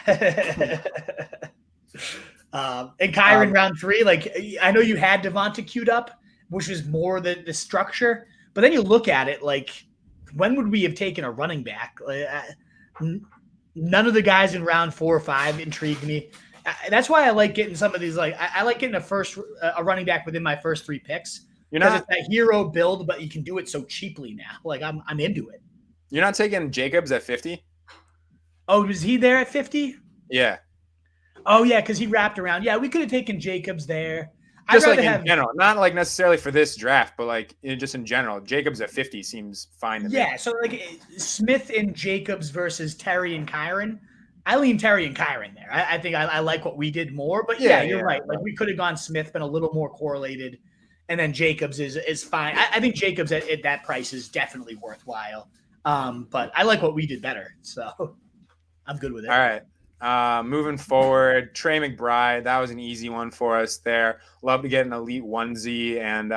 And Kyron round 3, like I know you had Devonta queued up, which was more the structure, but then you look at it like when would we have taken a running back? None of the guys in round 4 or 5 intrigued me. That's why I like getting some of these. Like I like getting a running back within my first 3 picks. Because it's that hero build, but you can do it so cheaply now. Like I'm into it. You're not taking Jacobs at 50? Oh, was he there at 50? Yeah. Oh yeah, because he wrapped around. Yeah, we could have taken Jacobs there. Just like in general, not like necessarily for this draft, but like just in general, Jacobs at 50 seems fine to me. Yeah, so like Smith and Jacobs versus Terry and Kyron. I lean Terry and Kyron there. I think I like what we did more, but yeah, you're right. Like we could have gone Smith, been a little more correlated, and then Jacobs is fine. I think Jacobs at that price is definitely worthwhile. But I like what we did better, so I'm good with it. All right. Moving forward, Trey McBride, that was an easy one for us there. Love to get an elite onesie, and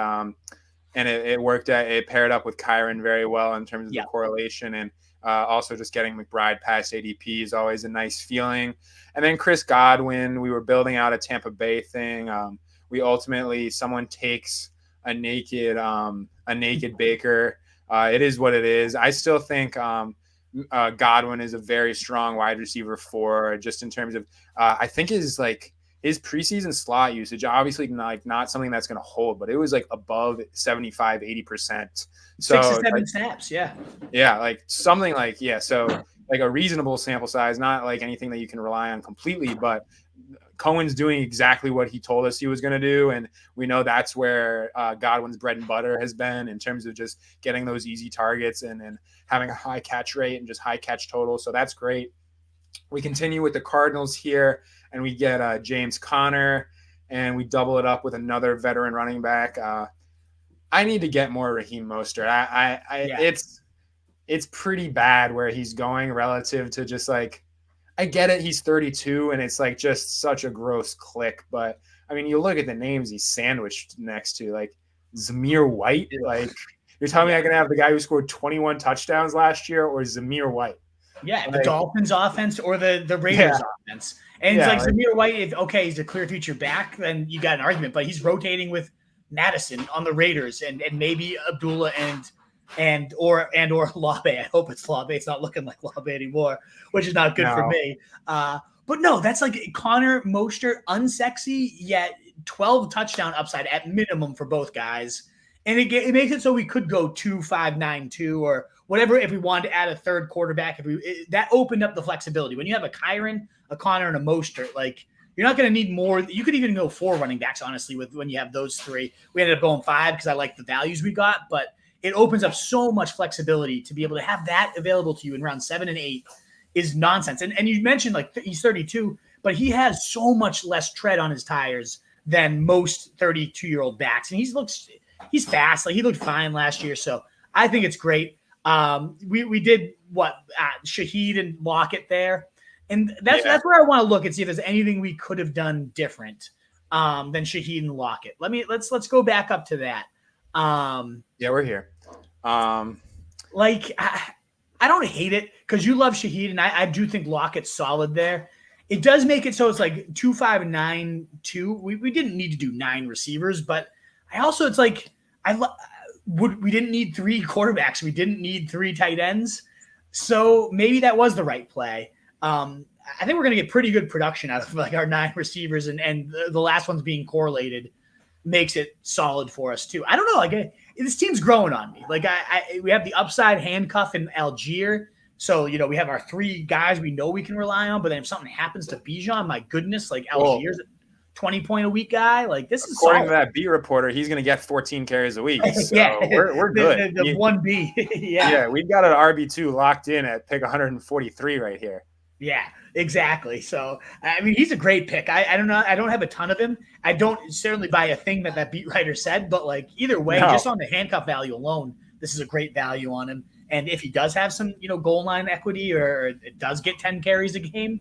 it worked out. It paired up with Kyron very well in terms of the correlation, and also just getting McBride past ADP is always a nice feeling. And then Chris Godwin, we were building out a Tampa Bay thing. We ultimately someone takes a naked Baker. It is what it is. I still think Godwin is a very strong wide receiver for just in terms of I think his preseason slot usage, obviously not something that's going to hold, but it was like above 75-80%. So 6 to 7 snaps, yeah, like something like so like a reasonable sample size, not like anything that you can rely on completely, but Cohen's doing exactly what he told us he was going to do, and we know that's where Godwin's bread and butter has been in terms of just getting those easy targets and having a high catch rate and just high catch total. So that's great. We continue with the Cardinals here, and we get James Conner, and we double it up with another veteran running back. I need to get more Raheem Mostert. It's pretty bad where he's going relative to just like, I get it. He's 32 and it's like just such a gross click. But I mean, you look at the names he's sandwiched next to, like Zamir White. Like you're telling me I can have the guy who scored 21 touchdowns last year or Zamir White. Yeah, the Dolphins offense or the Raiders offense. And it's like Zamir White, he's a clear future back, then you got an argument. But he's rotating with Madison on the Raiders and maybe Abdullah and or Labe. I hope it's Labe. It's not looking like Labe anymore, which is not good for me. But no, that's like Connor Mostert, unsexy, yet 12 touchdown upside at minimum for both guys. And it makes it so we could go 2-5-9-2 or whatever if we wanted to add a third quarterback. That opened up the flexibility. When you have a Kyron, a Connor, and a Mostert, like you're not going to need more. You could even go 4 running backs, honestly, when you have those 3. We ended up going 5 because I like the values we got, but it opens up so much flexibility to be able to have that available to you in round 7 and 8 is nonsense. And you mentioned like he's 32, but he has so much less tread on his tires than most 32-year-old backs. And he's fast. Like he looked fine last year. So I think it's great. We did Shaheed and Lockett there. And that's where I want to look and see if there's anything we could have done different than Shaheed and Lockett. Let's go back up to that. We're here. I don't hate it because you love Shaheed, and I do think Lockett's solid there. It does make it so it's like 2-5-9-2. We didn't need to do 9 receivers, but it's like we didn't need 3 quarterbacks. We didn't need 3 tight ends. So maybe that was the right play. I think we're going to get pretty good production out of like our 9 receivers, and the last ones being correlated makes it solid for us too. I don't know. Like this team's growing on me. Like we have the upside handcuff in Algier So, we have our 3 guys we know we can rely on, but then if something happens to Bijan, my goodness, like Algiers, 20-point-a-week guy, like this is According solid. to that beat reporter, he's going to get 14 carries a week. So Yeah, we're good. The 1B. Yeah, we've got an RB2 locked in at pick 143 right here. Yeah, exactly. So, I mean, he's a great pick. I don't know. I don't have a ton of him. I don't certainly buy a thing that beat writer said, but like either way, just on the handcuff value alone, this is a great value on him. And if he does have some, goal line equity or it does get 10 carries a game,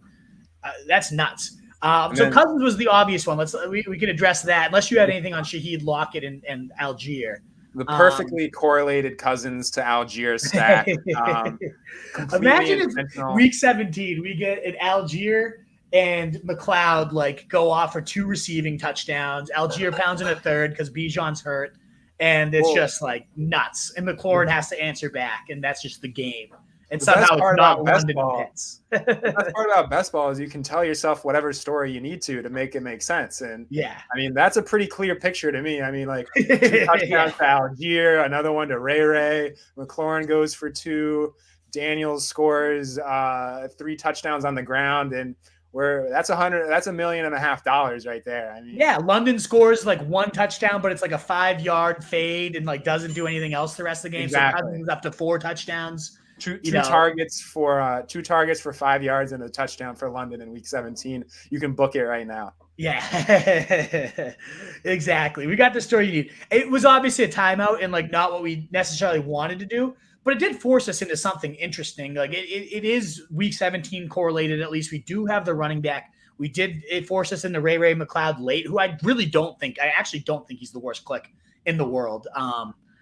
that's nuts. So Cousins was the obvious one. We can address that unless you had anything on Shaheed, Lockett, and Algier. The perfectly correlated Cousins to Algier stack. Imagine if week 17 we get an Algier and McLeod like go off for 2 receiving touchdowns. Algier pounds in a third because Bijan's hurt, and it's just like nuts. And McLaurin has to answer back, and that's just the game. And somehow it's not London hits. The best part about best ball is you can tell yourself whatever story you need to make it make sense. And yeah, I mean, that's a pretty clear picture to me. I mean, like 2 touchdowns to Algier, another one to Ray. McLaurin goes for 2. Daniels scores 3 touchdowns on the ground, and that's $1.5 million right there. I mean, yeah, London scores like 1 touchdown, but it's like a 5-yard fade and like doesn't do anything else the rest of the game. Exactly. So Cousins up to 4 touchdowns. Two targets for 5 yards and a touchdown for London in week 17. You can book it right now. Yeah, exactly. We got the story you need. It was obviously a timeout and like not what we necessarily wanted to do, but it did force us into something interesting. Like it is week 17 correlated. At least we do have the running back. It forced us into Ray McLeod late, who I actually don't think he's the worst click in the world.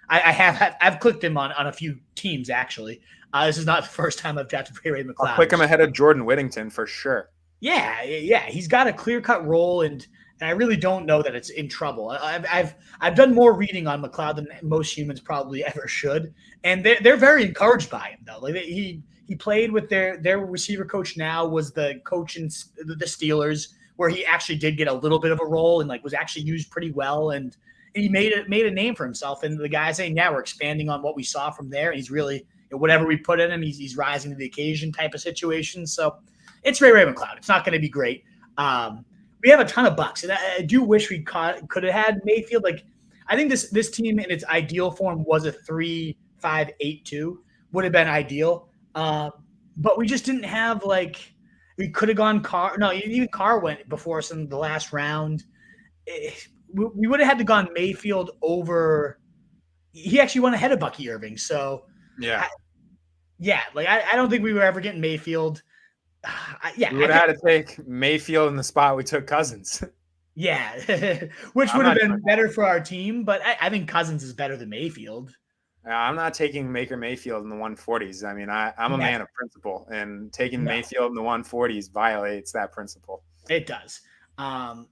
I've clicked him on a few teams actually. This is not the first time I've drafted Ray McLeod. I'll click him ahead of Jordan Whittington for sure. Yeah. He's got a clear-cut role, and I really don't know that it's in trouble. I've done more reading on McLeod than most humans probably ever should, and they're very encouraged by him though. Like he played with their receiver coach. Now was the coach in the Steelers, where he actually did get a little bit of a role and like was actually used pretty well, and he made a name for himself. And the guy saying, yeah, we're expanding on what we saw from there, and he's really, whatever we put in him, he's rising to the occasion type of situation. So it's Ray McLeod. It's not going to be great. We have a ton of bucks, and I do wish we could have had Mayfield. Like I think this team in its ideal form was a 3-5-8-2 would have been ideal, but we just didn't have like we could have gone Carr. No, even Carr went before us in the last round. We would have had to gone Mayfield over. He actually went ahead of Bucky Irving, so yeah. I don't think we were ever getting Mayfield. We would have had to take Mayfield in the spot we took Cousins. Yeah, which would have been better for our team, but I think Cousins is better than Mayfield. I'm not taking Mayfield in the 140s. I mean, I'm a man of principle, and taking Mayfield in the 140s violates that principle. It does. And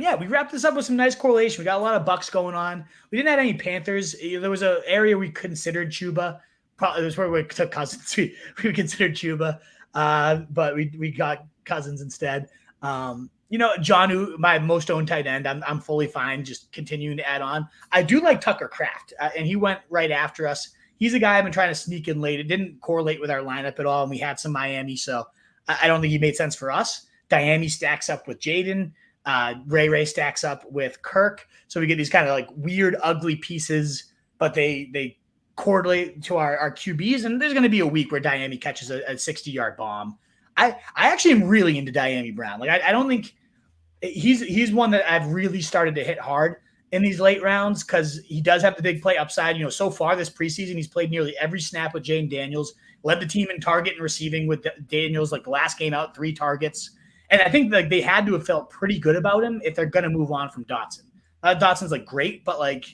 yeah, we wrapped this up with some nice correlation. We got a lot of bucks going on. We didn't have any Panthers. There was an area we considered Chuba. Probably it was where we took Cousins. We considered Chuba, but we got Cousins instead. Jonnu, my most owned tight end, I'm fully fine just continuing to add on. I do like Tucker Kraft, and he went right after us. He's a guy I've been trying to sneak in late. It didn't correlate with our lineup at all, and we had some Miami, so I don't think he made sense for us. Miami stacks up with Jaden. Ray stacks up with Kirk. So we get these kind of like weird, ugly pieces, but they correlate to our QBs. And there's going to be a week where Miami catches a 60-yard bomb. I actually am really into Miami Brown. Like I don't think he's one that I've really started to hit hard in these late rounds because he does have the big play upside. So far this preseason, he's played nearly every snap with Jaden Daniels, led the team in target and receiving with Daniels, like the last game out, 3 targets. And I think like they had to have felt pretty good about him if they're going to move on from Dotson. Dotson's like great, but like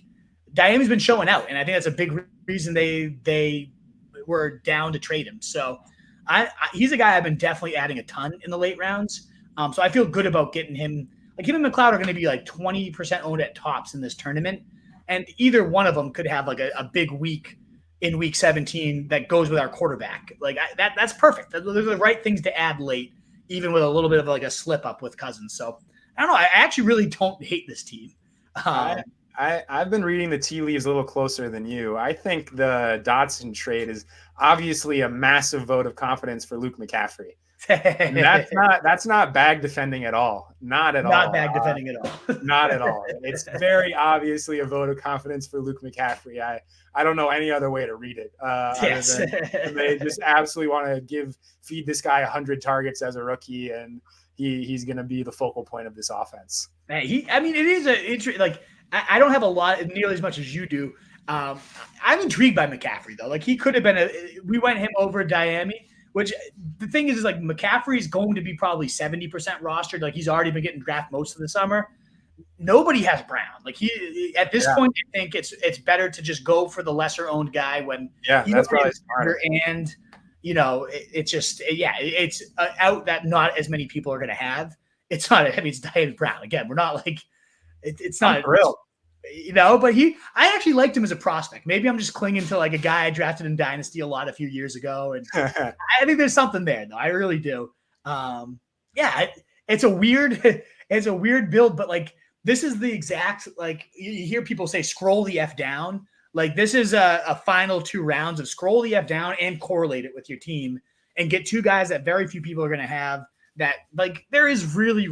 Miami's been showing out, and I think that's a big reason they were down to trade him. So he's a guy I've been definitely adding a ton in the late rounds. So I feel good about getting him. Like him and McLeod are going to be like 20% owned at tops in this tournament, and either one of them could have like a big week in week 17 that goes with our quarterback. Like that's perfect. Those are the right things to add late, even with a little bit of like a slip up with Cousins. So I don't know. I actually really don't hate this team. I've been reading the tea leaves a little closer than you. I think the Dotson trade is obviously a massive vote of confidence for Luke McCaffrey. And that's not bag defending at all. Not at Not all. bag defending at all. Not at all. It's very obviously a vote of confidence for Luke McCaffrey. I don't know any other way to read it. Yes. They just absolutely want to feed this guy 100 targets as a rookie, and he's going to be the focal point of this offense. It is like I don't have a lot nearly as much as you do. I'm intrigued by McCaffrey though. Like he could have been we went him over Miami, which the thing is like McCaffrey's going to be probably 70% rostered. Like he's already been getting drafted most of the summer. Nobody has Brown. Like he at this point, I think it's better to just go for the lesser owned guy when that's probably smarter. And it's out that not as many people are going to have. It's not. I mean, it's Diane Brown again. We're not like it's not real. But I actually liked him as a prospect. Maybe I'm just clinging to like a guy I drafted in Dynasty a lot a few years ago. And I think there's something there though. I really do. It's a weird build, but like, this is the exact, like you hear people say, scroll the F down. Like this is a final 2 rounds of scroll the F down and correlate it with your team and get 2 guys that very few people are going to have that like, there is really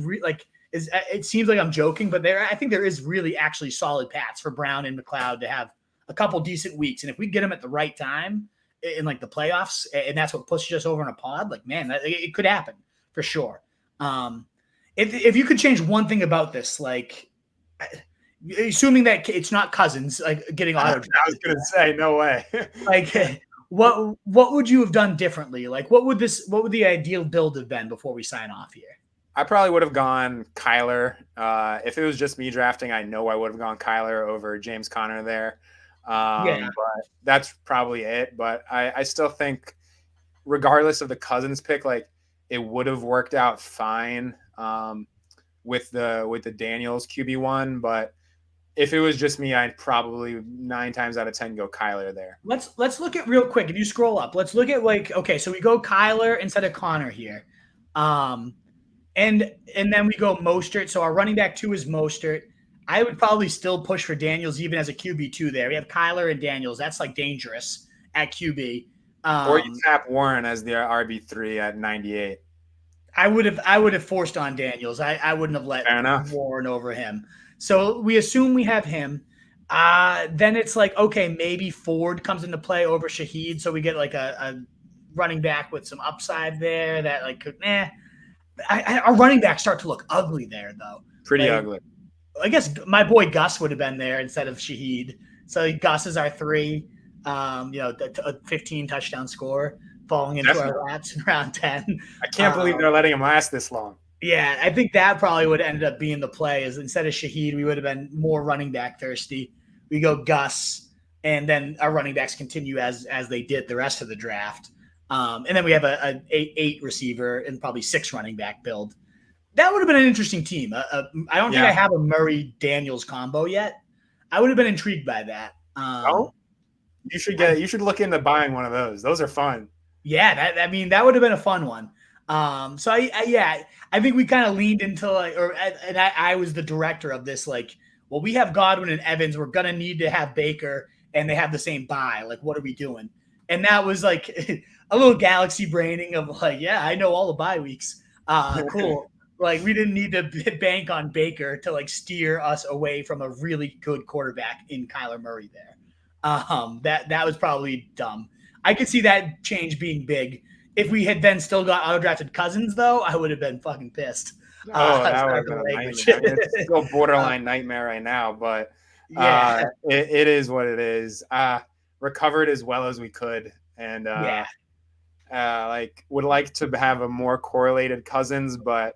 it seems like I'm joking, but I think there is really actually solid paths for Brown and McLeod to have a couple decent weeks. And if we get them at the right time in like the playoffs, and that's what pushes us over in a pod, like, man, it could happen for sure. If you could change one thing about this, like assuming that it's not Cousins, like getting auto, I was going to say, no way. Like what would you have done differently? Like what would the ideal build have been before we sign off here? I probably would have gone Kyler. If it was just me drafting, I know I would have gone Kyler over James Conner there. But that's probably it. But I still think, regardless of the Cousins pick, like it would have worked out fine with the Daniels QB1. But if it was just me, I'd probably 9 times out of 10 go Kyler there. Let's look at real quick. If you scroll up, let's look at like, okay, so we go Kyler instead of Conner here. And then we go Mostert. So our running back 2 is Mostert. I would probably still push for Daniels even as a QB2 there. We have Kyler and Daniels. That's like dangerous at QB. Or you tap Warren as the RB3 at 98. I would have forced on Daniels. I wouldn't have let Warren over him. So we assume we have him. Then it's like, okay, maybe Ford comes into play over Shaheed. So we get like a running back with some upside there that like could our running backs start to look ugly there, though. Pretty ugly. I guess my boy Gus would have been there instead of Shaheed. So Gus is our 3, a 15 touchdown score falling into our laps in round 10. I can't believe they're letting him last this long. Yeah, I think that probably would have ended up being the play. Is instead of Shaheed, we would have been more running back thirsty. We go Gus, and then our running backs continue as they did the rest of the draft. And then we have an 8 receiver and probably 6 running back build. That would have been an interesting team. I don't think I have a Murray-Daniels combo yet. I would have been intrigued by that. You should look into buying one of those. Those are fun. Yeah, that would have been a fun one. So I think we kind of leaned into I was the director of this. Like, well, we have Godwin and Evans. We're gonna need to have Baker, and they have the same bye. Like, what are we doing? And that was like a little galaxy braining of like, yeah, I know all the bye weeks. Cool. Like we didn't need to bank on Baker to like steer us away from a really good quarterback in Kyler Murray there. That was probably dumb. I could see that change being big. If we had then still got auto-drafted Cousins, though, I would have been fucking pissed. That would have been a nightmare. It's still borderline nightmare right now, but it is what it is. Recovered as well as we could, and would like to have a more correlated Cousins, but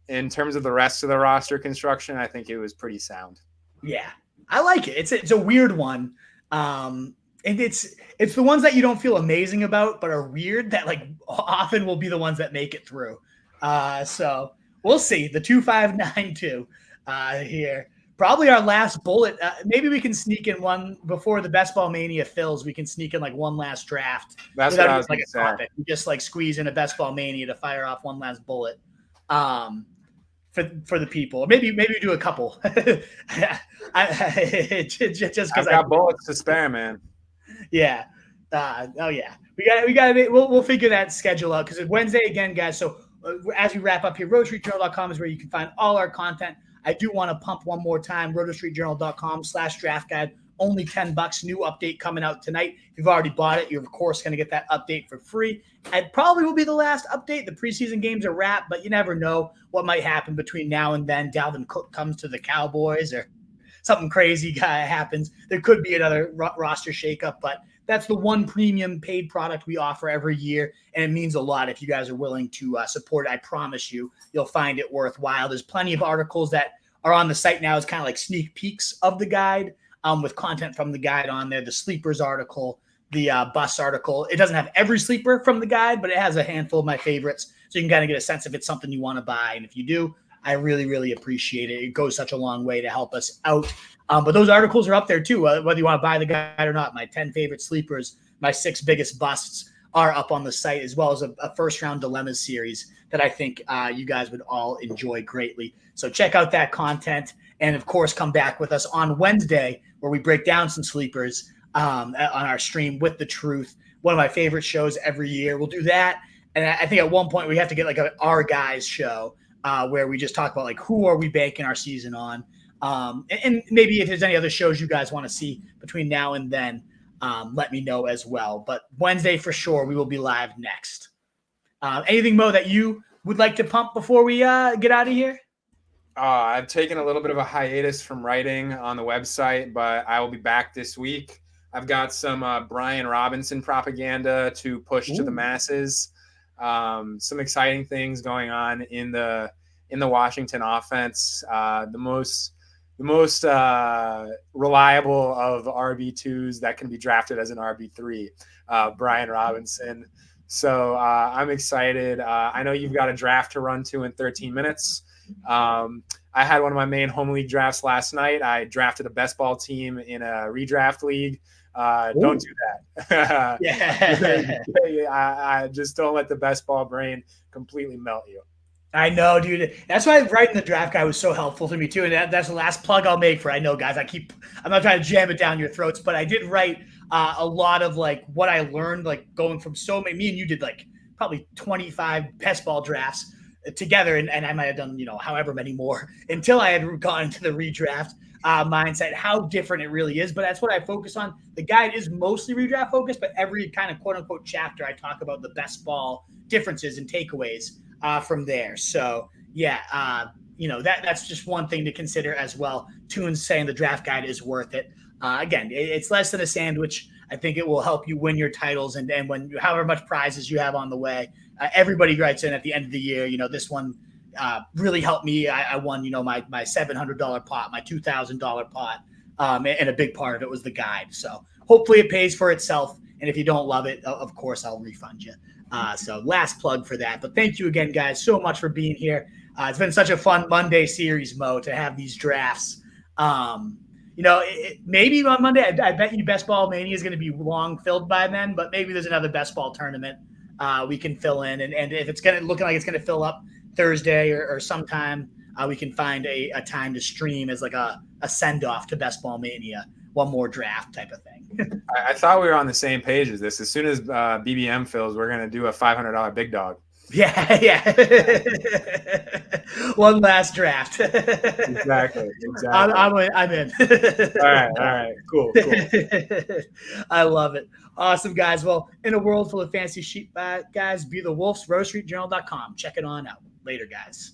in terms of the rest of the roster construction, I think it was pretty sound. Yeah, I like it. It's a weird one. And it's the ones that you don't feel amazing about, but are weird that like often will be the ones that make it through. So we'll see. The 2592 here. Probably our last bullet. Maybe we can sneak in one before the Best Ball Mania fills. We can sneak in like one last draft. That's what I was like. We just like squeeze in a Best Ball Mania to fire off one last bullet. for the people. Maybe do a couple. Just because I've got bullets to spare, man. Yeah. Oh yeah. We got. We'll figure that schedule out because it's Wednesday again, guys. So as we wrap up here, rotostreetjournal.com is where you can find all our content. I do want to pump one more time, rotostreetjournal.com/draft guide. Only $10. New update coming out tonight. If you've already bought it, you're of course going to get that update for free. It probably will be the last update. The preseason games are wrapped, but you never know what might happen between now and then. Dalvin Cook comes to the Cowboys or something crazy happens. There could be another roster shakeup, but that's the one premium paid product we offer every year, and it means a lot if you guys are willing to support it. I promise you'll find it worthwhile. There's plenty of articles that are on the site now. It's kind of like sneak peeks of the guide with content from the guide on there. The sleepers article, the bus article. It doesn't have every sleeper from the guide, but it has a handful of my favorites, so you can kind of get a sense if it's something you want to buy. And if you do, I really, really appreciate it. It goes such a long way to help us out. But those articles are up there too, whether you want to buy the guide or not. My 10 favorite sleepers, my 6 biggest busts are up on the site, as well as a first-round dilemmas series that I think you guys would all enjoy greatly. So check out that content. And, of course, come back with us on Wednesday where we break down some sleepers on our stream with The Truth, one of my favorite shows every year. We'll do that. And I think at one point we have to get like Our Guys show where we just talk about like who are we banking our season on. And maybe if there's any other shows you guys want to see between now and then, let me know as well. But Wednesday for sure, we will be live next. Anything, Mo, that you would like to pump before we get out of here? I've taken a little bit of a hiatus from writing on the website, but I will be back this week. I've got some Brian Robinson propaganda to push to the masses. Some exciting things going on in the Washington offense. The most reliable of RB2s that can be drafted as an RB3, Brian Robinson. So I'm excited. I know you've got a draft to run to in 13 minutes. I had one of my main home league drafts last night. I drafted a best ball team in a redraft league. Don't do that. I just don't let the best ball brain completely melt you. I know, dude. That's why writing the draft guide was so helpful to me too. And that's the last plug I'll make for. I know, guys. I'm not trying to jam it down your throats, but I did write a lot of like what I learned, like going from so many. Me and you did like probably 25 best ball drafts together, and I might have done however many more until I had gotten into the redraft mindset. How different it really is, but that's what I focus on. The guide is mostly redraft focused, but every kind of quote unquote chapter I talk about the best ball differences and takeaways from there. So yeah, that's just one thing to consider as well. Tune's saying the draft guide is worth it. Again, it's less than a sandwich. I think it will help you win your titles and when however much prizes you have on the way. Everybody writes in at the end of the year. This one really helped me. I won, my $700 pot, my $2,000 pot, and a big part of it was the guide. So hopefully it pays for itself. And if you don't love it, of course I'll refund you. So last plug for that. But thank you again, guys, so much for being here. It's been such a fun Monday series, Mo, to have these drafts. Maybe on Monday, I bet you Best Ball Mania is going to be long filled by then, but maybe there's another Best Ball tournament we can fill in. And if it's looking like it's going to fill up Thursday or sometime, we can find a time to stream as like a send-off to Best Ball Mania, one more draft type of thing. I thought we were on the same page as this. As soon as BBM fills, we're going to do a $500 big dog. Yeah. One last draft. Exactly. I'm in. All right. Cool. I love it. Awesome, guys. Well, in a world full of fancy sheep guys, be the Wolves, rotostreetjournal.com. Check it on out. Later, guys.